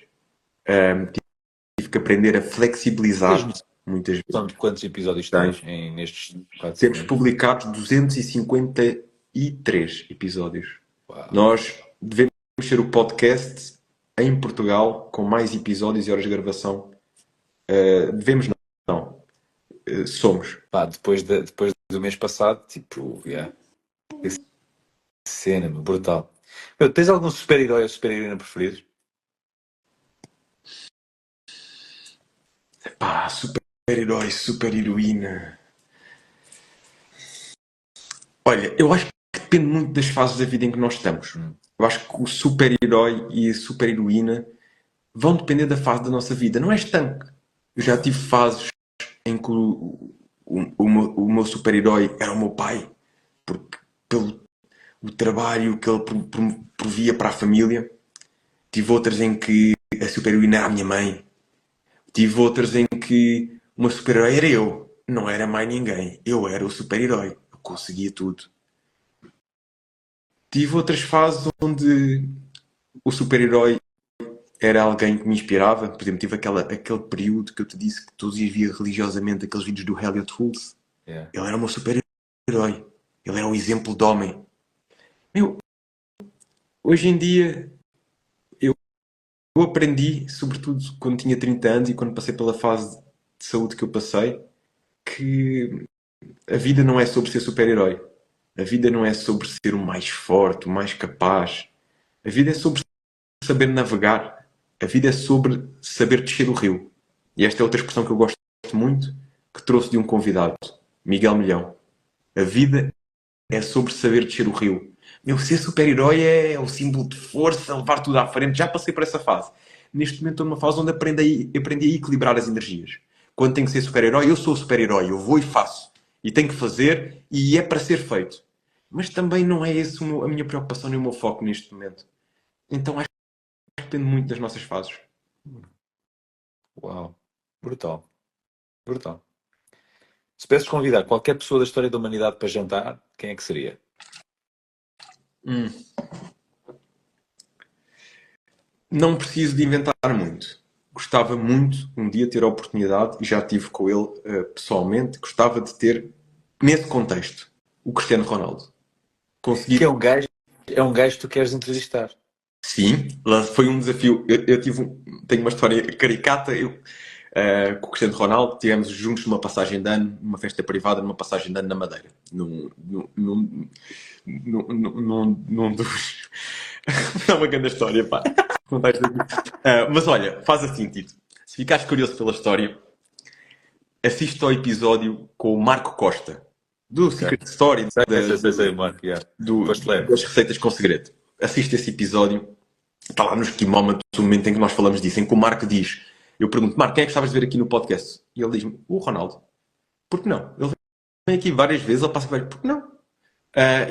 tive que aprender a flexibilizar Tens muitas vezes. noção de quantos episódios tens nestes 4 Temos publicados 253 episódios. Uau. Nós devemos ser o podcast em Portugal com mais episódios e horas de gravação. Devemos não. Somos. Pá, depois do mês passado, tipo, yeah. Que cena, meu, brutal. Meu, tens algum super-herói ou super-heroína preferido? Pá, super-herói, super-heroína. Olha, eu acho que depende muito das fases da vida em que nós estamos. Eu acho que o super-herói e a super-heroína vão depender da fase da nossa vida. Não é estanque. Eu já tive fases em que o meu super-herói era o meu pai. Porque pelo o trabalho que ele provia para a família. Tive outras em que a super-heroína era a minha mãe. Tive outras em que uma super-herói era eu. Não era mais ninguém. Eu era o super-herói. Eu conseguia tudo. Tive outras fases onde o super-herói era alguém que me inspirava. Por exemplo, tive aquele período que eu te disse que todos os dias via religiosamente aqueles vídeos do Elliot Hulse. Yeah. Ele era o meu super-herói. Ele era um exemplo de homem. Hoje em dia, eu aprendi, sobretudo quando tinha 30 anos e quando passei pela fase de saúde que eu passei, que a vida não é sobre ser super-herói. A vida não é sobre ser o mais forte, o mais capaz. A vida é sobre saber navegar. A vida é sobre saber descer o rio. E esta é outra expressão que eu gosto muito, que trouxe de um convidado, Miguel Milhão. A vida é sobre saber descer o rio. Meu, ser super-herói é o símbolo de força, levar tudo à frente. Já passei por essa fase. Neste momento estou numa fase onde aprendi a equilibrar as energias. Quando tenho que ser super-herói, eu sou super-herói. Eu vou e faço. E tenho que fazer e é para ser feito. Mas também não é esse a minha preocupação nem o meu foco neste momento. Então acho que depende muito das nossas fases. Uau. Brutal. Brutal. Se pudesses convidar qualquer pessoa da história da humanidade para jantar, quem é que seria? Não preciso de inventar muito. Gostava muito um dia ter a oportunidade, e já tive com ele pessoalmente, gostava de ter, nesse contexto, o Cristiano Ronaldo. Consegui... Que é um gajo que tu queres entrevistar. Sim, lá foi um desafio. Eu tenho uma história caricata. Com o Cristiano Ronaldo, estivemos juntos numa passagem de ano, numa festa privada, numa passagem de ano na Madeira. Num dos... É uma grande história, pá. Mas olha, faz assim, Tito. Se ficares curioso pela história, assiste ao episódio com o Marco Costa, do Secret Story, das receitas com segredo. Assiste esse episódio. Está lá nos quimómetros o momento em que nós falamos disso, em que o Marco diz... Eu pergunto, Marco, quem é que gostavas de ver aqui no podcast? E ele diz-me, o Ronaldo. Por que não? Ele vem aqui várias vezes, ele passa por por que não?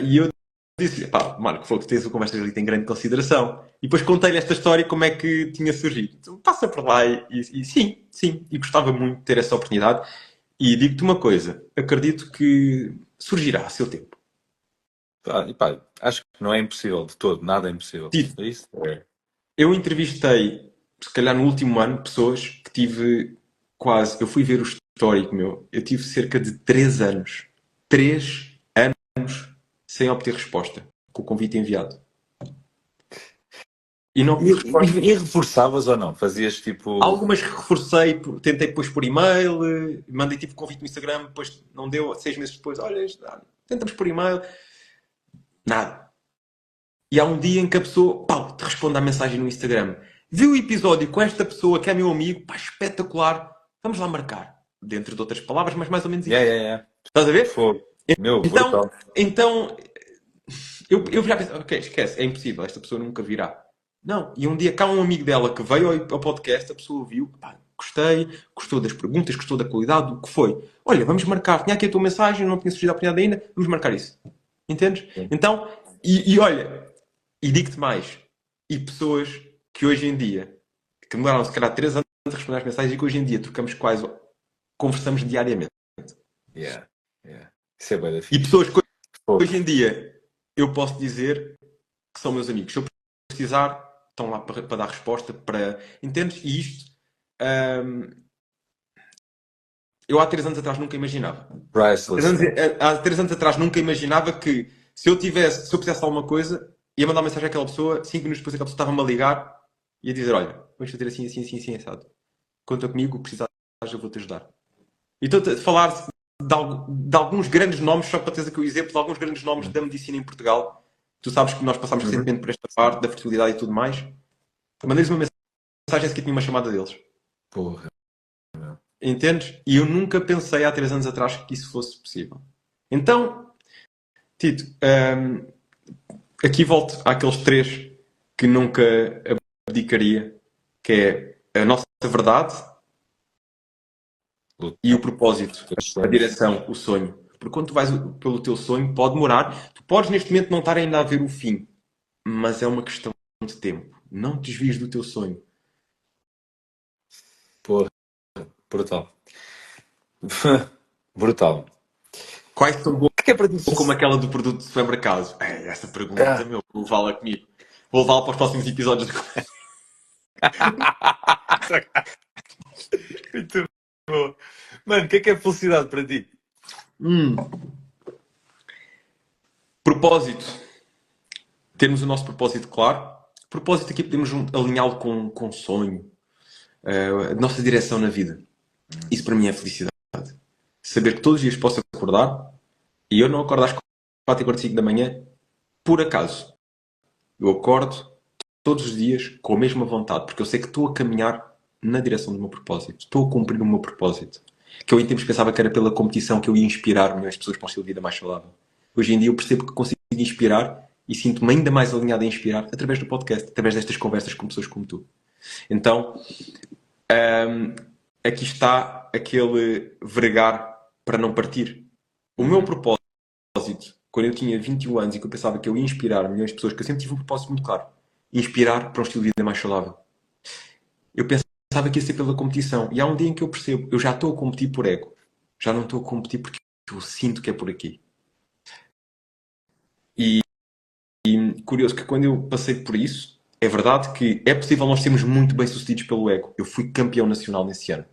E eu disse-lhe, pá, Marco, foi que tens o Conversas ali, tem grande consideração. E depois contei-lhe esta história, como é que tinha surgido. Então, passa por lá e sim, e gostava muito de ter essa oportunidade. E digo-te uma coisa, acredito que surgirá a seu tempo. Acho que não é impossível de todo, nada é impossível. Tito, É isso? eu entrevistei, se calhar no último ano, pessoas que tive quase... Eu fui ver o histórico meu. Eu tive cerca de 3 anos. 3 anos sem obter resposta. Com o convite enviado. E não obtive resposta. E reforçavas ou não? Fazias tipo... Algumas reforcei, tentei depois por e-mail, mandei tipo convite no Instagram, depois não deu, 6 meses depois, olha, tentamos por e-mail. Nada. E há um dia em que a pessoa, pau, te responde à mensagem no Instagram. Viu o episódio com esta pessoa que é meu amigo, pá, espetacular. Vamos lá marcar. Dentro de outras palavras, mas mais ou menos isso. Estás a ver? Então eu já pensei, ok, esquece, é impossível, esta pessoa nunca virá. Não, e um dia cá um amigo dela que veio ao podcast, a pessoa viu, pá, gostei, gostou das perguntas, gostou da qualidade, o que foi? Olha, vamos marcar, tinha aqui a tua mensagem, não tinha surgido a oportunidade ainda, vamos marcar isso. Entendes? Sim. Então, e olha, e digo-te mais, e pessoas que hoje em dia, que demoraram se calhar 3 anos a responder às mensagens e que hoje em dia conversamos diariamente. Yeah. Isso é bué da E fixe. pessoas que Pô, hoje em dia eu posso dizer que são meus amigos. Se eu precisar, estão lá para dar resposta, para... Entendes? E isto, eu há 3 anos atrás nunca imaginava. priceless. Há 3 anos atrás nunca imaginava que se eu precisasse de alguma coisa, ia mandar uma mensagem àquela pessoa, 5 minutos depois aquela pessoa estava-me a ligar e a dizer, olha, vamos fazer assim, assim, assim, assim, assado. Conta comigo, precisares, eu vou-te ajudar. E estou a falar de alguns grandes nomes, só para teres aqui o exemplo, de alguns grandes nomes da medicina em Portugal. Tu sabes que nós passámos recentemente por esta parte da fertilidade e tudo mais. Mandei-lhes uma mensagem, sequer tinha uma chamada deles. Porra. Entendes? E eu nunca pensei há 3 anos atrás que isso fosse possível. Então, Tito, aqui volto àqueles 3 que nunca abdicaria, que é a nossa verdade e o propósito, a direção, o sonho. Porque quando tu vais pelo teu sonho, pode demorar. Tu podes neste momento não estar ainda a ver o fim, mas é uma questão de tempo. Não te desvies do teu sonho. Porra. Brutal. Brutal. Quais são bons O que é para ti? como aquela do produto de supermercado? Essa pergunta, meu, vou levá-la comigo. Vou levá-la para os próximos episódios de Muito bom. Mano, o que é felicidade para ti? Propósito. Termos o nosso propósito claro. Propósito aqui podemos alinhá-lo com sonho. A nossa direção na vida. Isso para mim é felicidade. Saber que todos os dias posso acordar e eu não acordo às 4h45 da manhã por acaso. Eu acordo todos os dias com a mesma vontade, porque eu sei que estou a caminhar na direção do meu propósito. Estou a cumprir o meu propósito. Que eu em tempos pensava que era pela competição que eu ia inspirar as pessoas para um estilo de vida mais saudável. Hoje em dia eu percebo que consigo inspirar e sinto-me ainda mais alinhado a inspirar através do podcast, através destas conversas com pessoas como tu. Então, aqui está aquele vergar para não partir. O meu propósito, quando eu tinha 21 anos e que eu pensava que eu ia inspirar milhões de pessoas, que eu sempre tive um propósito muito claro. Inspirar para um estilo de vida mais saudável. Eu pensava que ia ser pela competição. E há um dia em que eu percebo, eu já estou a competir por ego. Já não estou a competir porque eu sinto que é por aqui. E curioso que quando eu passei por isso, é verdade que é possível nós sermos muito bem-sucedidos pelo ego. Eu fui campeão nacional nesse ano.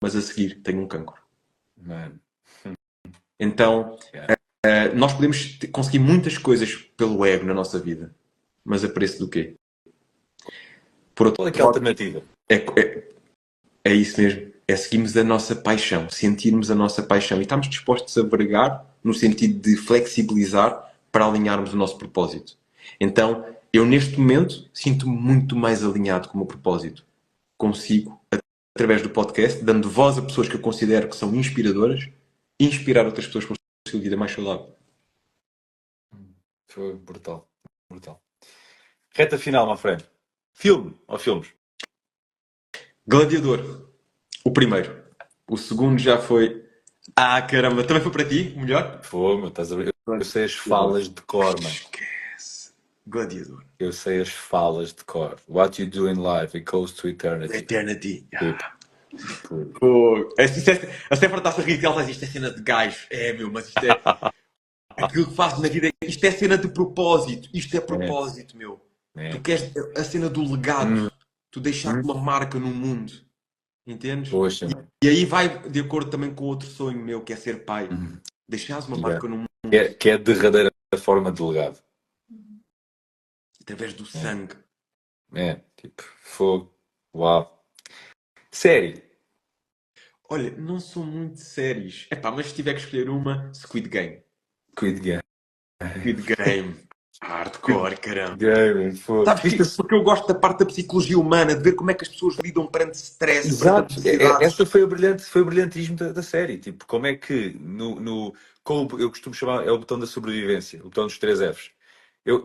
Mas a seguir tenho um cancro. Mano. Então, nós podemos conseguir muitas coisas pelo ego na nossa vida. Mas a preço do quê? Por outro Qual é que é a lado, alternativa? é isso mesmo. É seguirmos a nossa paixão. Sentirmos a nossa paixão. E estamos dispostos a bregar no sentido de flexibilizar para alinharmos o nosso propósito. Então, eu neste momento sinto-me muito mais alinhado com o meu propósito. Consigo, através do podcast, dando voz a pessoas que eu considero que são inspiradoras, inspirar outras pessoas para um estilo de vida mais saudável. Foi brutal. Brutal. Reta final, my friend. Filme ou filmes? Gladiador. O primeiro. O segundo já foi... Ah, caramba. Também foi para ti? O melhor? Pô, meu, estás a ver? Eu sei as falas de cor, mano. Esquece. Gladiador. Eu sei as falas de cor. What you do in life, it goes to eternity. Eternity. Tipo, Pô, a Stefano está-se a rir que ela faz isto é cena de gajo. É, meu, mas isto é... Aquilo que fazes na vida, isto é cena de propósito. Isto é propósito, meu. É. Tu queres a cena do legado. Tu deixar uma marca no mundo. Entendes? Poxa, E aí vai de acordo também com outro sonho meu, que é ser pai. Deixares uma marca no mundo que é a derradeira forma de legado. através do sangue. É, tipo, fogo. Uau. Série. Olha, não sou muito séries. Epá, mas se tiver que escolher uma, Squid Game. Squid Game. Squid Game. Hardcore, caramba. Game, fogo. Sabes que, porque eu gosto da parte da psicologia humana, de ver como é que as pessoas lidam perante stress, Exato. perante ansiedades. Essa foi o brilhantismo da série. Tipo, como é que como eu costumo chamar, é o botão da sobrevivência, o botão dos 3 Fs.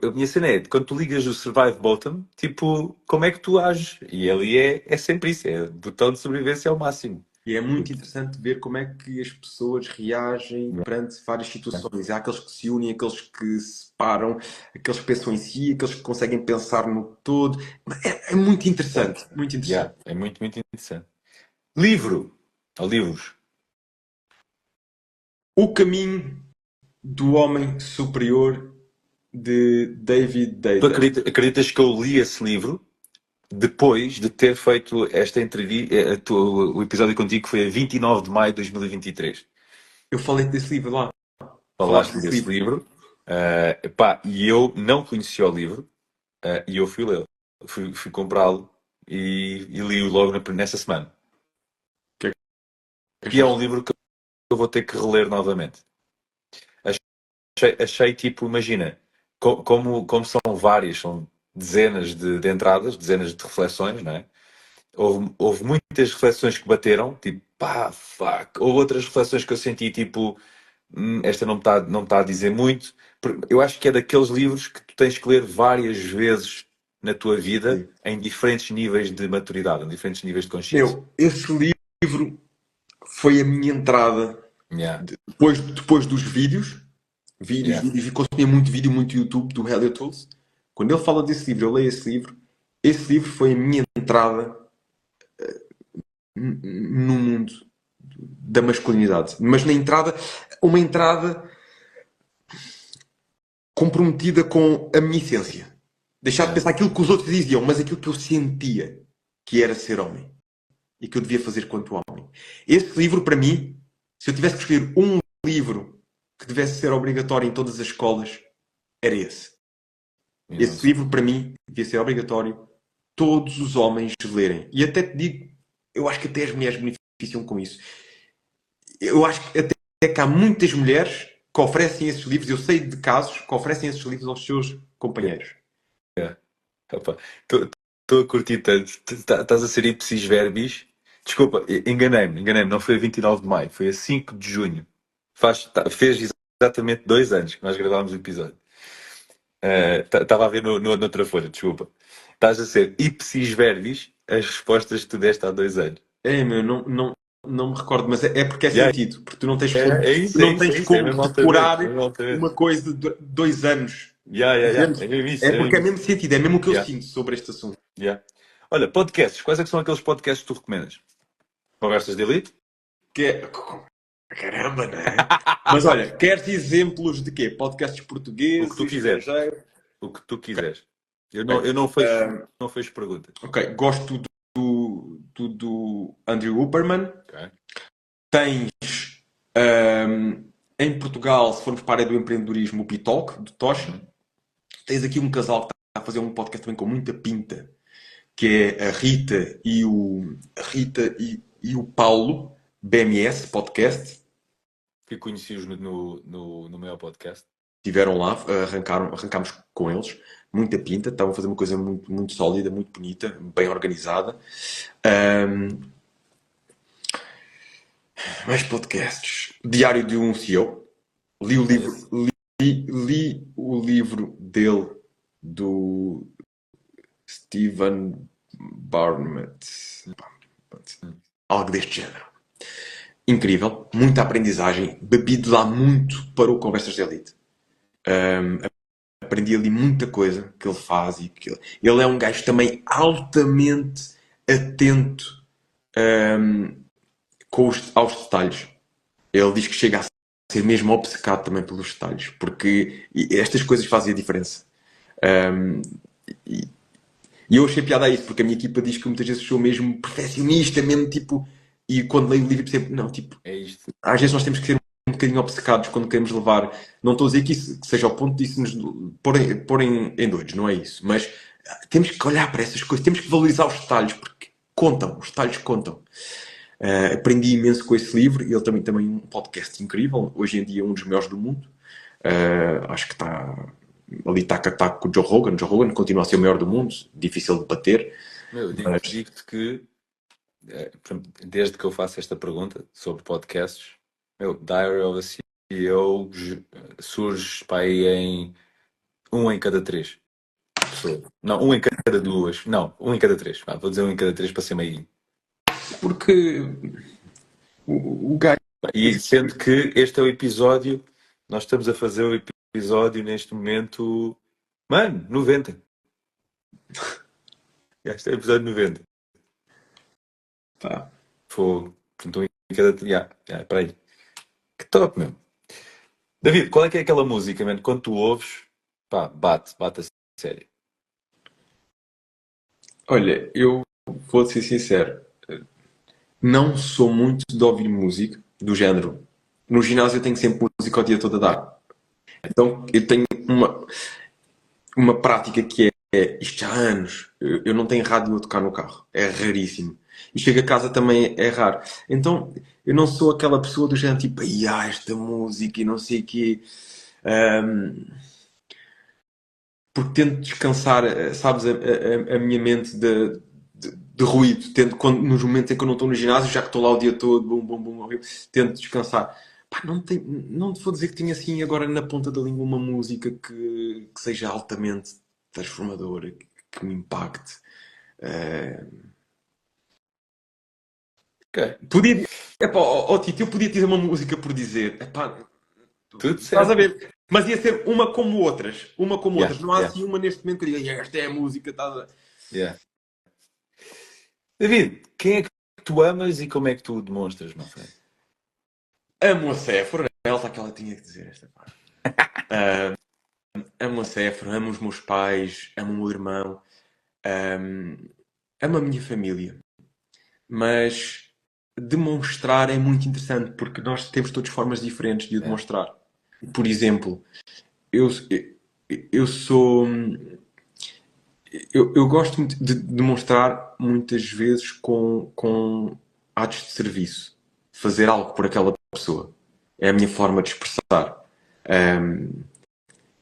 A minha cena é, quando tu ligas o Survive Button, tipo, como é que tu ages? E ali é sempre isso, é o botão de sobrevivência ao máximo. E é muito interessante ver como é que as pessoas reagem perante várias situações. Há aqueles que se unem, aqueles que se separam, aqueles que pensam em si, aqueles que conseguem pensar no todo. É muito interessante, muito interessante. Yeah, é muito, muito interessante. Livro, ou livros. O Caminho do Homem Superior, de David Tu Deida. acreditas que eu li esse livro depois de ter feito esta entrevista, o episódio contigo que foi a 29 de maio de 2023. Eu falei desse livro lá. Falaste Falaste desse desse livro. livro, epá, e eu não conhecia o livro, e eu fui lê-lo. Fui comprá-lo e li-o logo nessa semana. O que é que E é um achaste? livro que eu vou ter que reler novamente. Achei tipo, imagina, como são várias, são dezenas de entradas, dezenas de reflexões, não é? Houve muitas reflexões que bateram, tipo, pá, fuck. Houve outras reflexões que eu senti, tipo, esta não me tá a dizer muito. Eu acho que é daqueles livros que tu tens que ler várias vezes na tua vida, Sim. em diferentes níveis de maturidade, em diferentes níveis de consciência. Meu, esse livro foi a minha entrada Yeah, depois dos vídeos. Vídeos, yeah, vídeos, e consumia muito vídeo, muito YouTube do Elliot Tools. Quando ele fala desse livro, eu leio esse livro. Esse livro foi a minha entrada no mundo da masculinidade. Mas na entrada, uma entrada comprometida com a minha essência. Deixar de yeah. pensar aquilo que os outros diziam, mas aquilo que eu sentia que era ser homem e que eu devia fazer quanto homem. Esse livro, para mim, se eu tivesse que escolher um livro que devesse ser obrigatório em todas as escolas, era esse. Esse livro, para mim, devia ser obrigatório todos os homens lerem. E até te digo, eu acho que até as mulheres beneficiam com isso. Eu acho que até que há muitas mulheres que oferecem esses livros, eu sei de casos que oferecem esses livros aos seus companheiros. Estou a curtir tanto. Estás a ser ipsis verbis. Desculpa, enganei-me, não foi a 29 de maio, foi a 5 de junho. Fez exatamente 2 anos que nós gravámos o episódio. Estava a ver noutra folha, desculpa. Estás a ser ipsis verbis as respostas que tu deste há 2 anos. Meu, não me recordo, mas é porque é Yeah, sentido. Porque tu não tens como, é tu isso, é não isso, é tens isso. É como mesmo decorar altamente, é mesmo altamente. uma coisa de 2 anos. Yeah. Entendes? É mesmo isso, É é porque mesmo é isso. mesmo sentido, é mesmo o que eu Yeah, sinto sobre este assunto. yeah. Olha, podcasts. Quais é que são aqueles podcasts que tu recomendas? Conversas de Elite? Que é... Caramba, não é? Mas olha, queres exemplos de quê? Podcasts O que portugueses, tu quiseres. estrangeiros? O que tu quiseres. Ok. Eu não fecho perguntas. Ok, gosto do Andrew Huberman. Ok? Tens em Portugal, se formos para a área do empreendedorismo, o Bitalk, do Tocha. Uhum. Tens aqui um casal que está a fazer um podcast também com muita pinta, que é a Rita e o Paulo, BMS Podcast. Que conheci-os no meu podcast. Estiveram lá, arrancámos com eles, muita pinta, estavam a fazer uma coisa muito, muito sólida, muito bonita, bem organizada. Mais podcasts. Diário de um CEO. Li o livro, li o livro dele, do Stephen Barnett. Algo deste género. Incrível, muita aprendizagem. Bebi de lá muito para o Conversas de Elite. Aprendi ali muita coisa que ele faz e que ele é um gajo também altamente atento aos detalhes. Ele diz que chega a ser mesmo obcecado também pelos detalhes, porque estas coisas fazem a diferença. E eu achei piada a isso, porque a minha equipa diz que muitas vezes sou mesmo perfeccionista, mesmo tipo. E quando leio o livro percebo, não, tipo, É isto. às vezes nós temos que ser um bocadinho obcecados quando queremos levar. Não estou a dizer que seja ao ponto disso nos pôr em doidos, não é isso. Mas temos que olhar para essas coisas, temos que valorizar os detalhes, porque contam, os detalhes contam. Aprendi imenso com esse livro e ele também um podcast incrível, hoje em dia um dos melhores do mundo. Acho que está ali taco a taco com o Joe Rogan. Joe Rogan continua a ser o melhor do mundo, difícil de bater. Meu, digo-te que desde que eu faço esta pergunta sobre podcasts, meu, Diary of a CEO surge para aí em 1 em cada 3 pessoas. Não, 1 em cada 2. Não, 1 em cada 3. Vou dizer 1 em cada 3 para ser meio. Porque O gajo. E sendo que este é o episódio, nós estamos a fazer o episódio neste momento, mano, 90. Este é o episódio 90. Pá. Fogo. Então, em cada. Espera aí. Que top, meu. David, qual é que é aquela música, mano? Quando tu ouves, pá, bate a sério. Olha, eu vou ser sincero. Não sou muito de ouvir música do género. No ginásio eu tenho sempre música o dia todo a dar. Então eu tenho uma prática que isto já há anos. Eu não tenho rádio a tocar no carro. É raríssimo. E chego a casa também é raro. Então eu não sou aquela pessoa do género tipo, esta música e não sei o quê. Porque tento descansar, sabes, a minha mente de ruído. Nos momentos em que eu não estou no ginásio, já que estou lá o dia todo, bum, bum, bum, tento descansar. Pá, não te vou dizer que tenho assim agora na ponta da língua uma música que seja altamente transformadora, que me impacte. Ok. Podia, Tito, eu podia dizer uma música por dizer. Epá, Tudo estás a certo. ver? Mas ia ser uma como outras. Uma como Yeah, outras. Não há yeah, assim uma neste momento que eu diga, esta é a música. Estás a... yeah. David, quem é que tu amas e como é que tu o demonstras, meu filho? Amo a Sephora. Ela está que ela tinha que dizer esta parte. Amo a Sephora, amo os meus pais, amo o meu irmão, amo a minha família. Mas demonstrar é muito interessante porque nós temos todas formas diferentes de o demonstrar. Por exemplo, eu sou. Eu gosto muito de demonstrar muitas vezes com atos de serviço. Fazer algo por aquela pessoa. É a minha forma de expressar.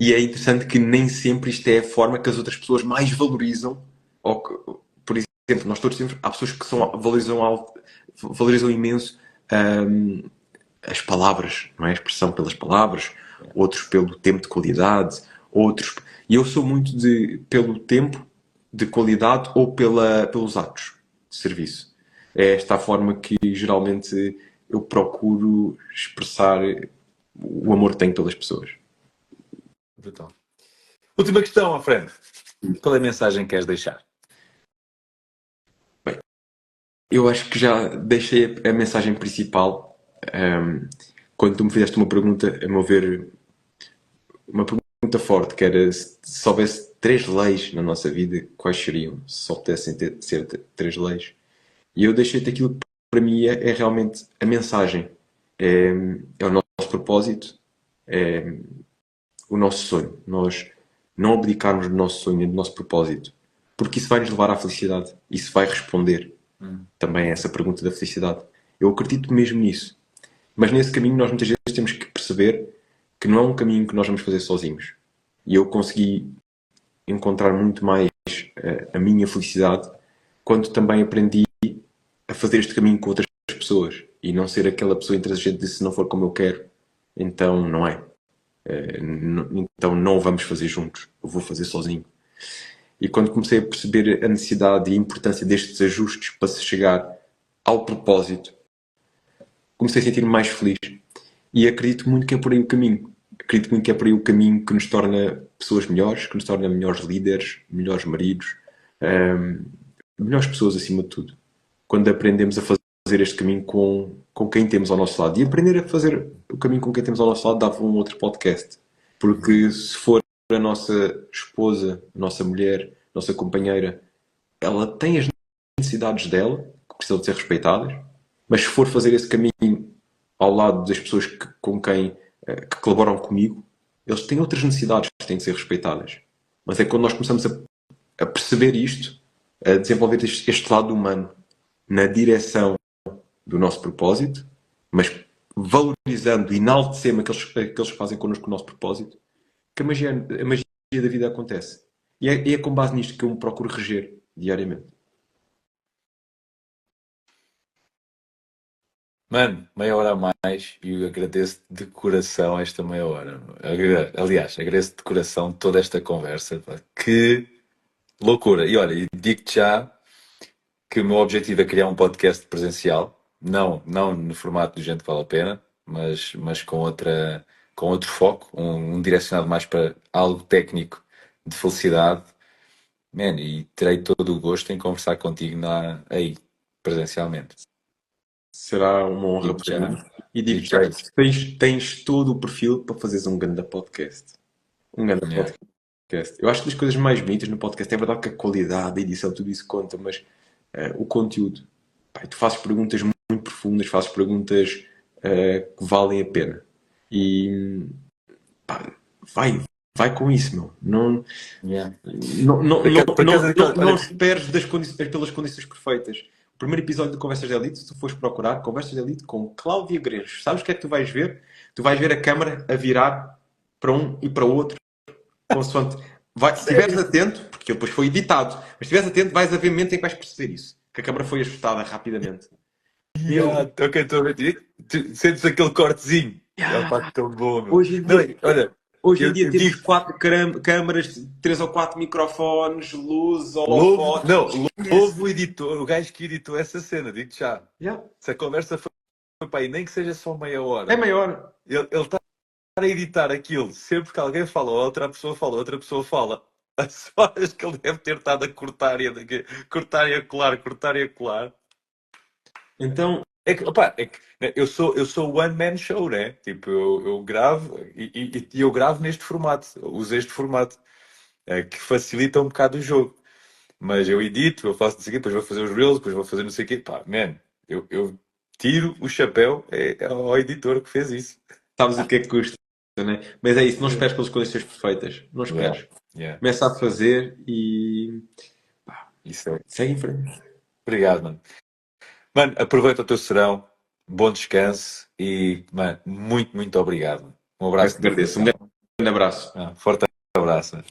E é interessante que nem sempre isto é a forma que as outras pessoas mais valorizam. Por exemplo, nós todos temos. Há pessoas que valorizam imenso as palavras, não é? A expressão pelas palavras, outros pelo tempo de qualidade, outros. E eu sou muito pelo tempo de qualidade ou pelos atos de serviço. É esta a forma que geralmente eu procuro expressar o amor que tenho pelas pessoas. Brutal. Última questão, à frente. Qual é a mensagem que queres deixar? Bem, eu acho que já deixei a mensagem principal. Quando tu me fizeste uma pergunta, a meu ver, uma pergunta forte, que era se houvesse 3 leis na nossa vida, quais seriam? Se só pudessem ser 3 leis. E eu deixei-te aquilo que para mim é realmente a mensagem. É o nosso propósito, é o nosso sonho. Nós não abdicarmos do nosso sonho e do nosso propósito. Porque isso vai nos levar à felicidade. Isso vai responder também a essa pergunta da felicidade. Eu acredito mesmo nisso. Mas nesse caminho nós muitas vezes temos que perceber que não é um caminho que nós vamos fazer sozinhos. E eu consegui encontrar muito mais a minha felicidade quando também aprendi a fazer este caminho com outras pessoas e não ser aquela pessoa intransigente de se não for como eu quero, então não é. Então não vamos fazer juntos, eu vou fazer sozinho. E quando comecei a perceber a necessidade e a importância destes ajustes para se chegar ao propósito, comecei a sentir-me mais feliz. E acredito muito que é por aí o caminho. Acredito muito que é por aí o caminho que nos torna pessoas melhores, que nos torna melhores líderes, melhores maridos, melhores pessoas acima de tudo. Quando aprendemos a fazer este caminho com quem temos ao nosso lado. E aprender a fazer o caminho com quem temos ao nosso lado dava um outro podcast. Porque se for a nossa esposa, a nossa mulher, a nossa companheira, ela tem as necessidades dela, que precisam de ser respeitadas, mas se for fazer esse caminho ao lado das pessoas com quem que colaboram comigo, eles têm outras necessidades que têm de ser respeitadas. Mas é quando nós começamos a perceber isto, a desenvolver este lado humano na direção do nosso propósito, mas valorizando e enaltecendo aqueles que fazem connosco o nosso propósito, que a magia da vida acontece. E é com base nisto que eu me procuro reger diariamente. Mano, meia hora a mais e eu agradeço de coração esta meia hora. Aliás, agradeço de coração toda esta conversa. Pá. Que loucura! E olha, digo-te já que o meu objetivo é criar um podcast presencial, não no formato do Gente que Vale a Pena, mas com outro foco, um direcionado mais para algo técnico de felicidade. Man, e terei todo o gosto em conversar contigo aí, presencialmente. Será uma honra Digo para já. mim. E digo Digo já, já isso. tens todo o perfil para fazeres um grande podcast. Um grande Yeah. podcast. Eu acho que das coisas mais bonitas no podcast é verdade que a qualidade, a edição, tudo isso conta, mas o conteúdo. Pá, tu fazes perguntas muito profundas, fazes perguntas que valem a pena. E pá, vai com isso, meu. Não, Yeah. não, não, não, Por acaso, não esperes pelas condições perfeitas. O primeiro episódio de Conversas de Elite, se tu fores procurar, Conversas de Elite com Cláudia Grenches, sabes o que é que tu vais ver? Tu vais ver a câmara a virar para um e para o outro, consoante. Se estiveres atento, porque ele depois foi editado, mas se estiveres atento, vais haver momento em que vais perceber isso. Que a câmara foi ajustada rapidamente. Yeah, ok, estou a ver. Tu sentes aquele cortezinho. Yeah. Pá, tão bom, meu. Hoje em Não, dia, olha, hoje em dia eu temos digo, 4 câmaras, 3 ou 4 microfones, luzes, louvo, holofotes. não, louvo o editor, o gajo que editou essa cena, digo-te já. Yeah. Se a conversa foi para aí, nem que seja só meia hora, É maior. ele está a editar aquilo, sempre que alguém fala, outra pessoa fala. As horas que ele deve ter estado a cortar e a colar. Então, É que, opá, né, eu sou one man show, né? Tipo, eu gravo e eu gravo neste formato, uso este formato, que facilita um bocado o jogo. Mas eu edito, eu faço não sei o quê, depois vou fazer os reels, depois vou fazer não sei o quê. Pá, man, eu tiro o chapéu ao editor que fez isso. sabes o que é que custa, né? Mas é isso, não esperes pelas condições perfeitas. Não esperes. Yeah, yeah. Começa a fazer e Isso é. segue em frente. Obrigado, mano. Mano, aproveita o teu serão, bom descanso e, mano, muito, muito obrigado. Um Eu abraço que de agradeço. Um coração. grande abraço. Forte abraço.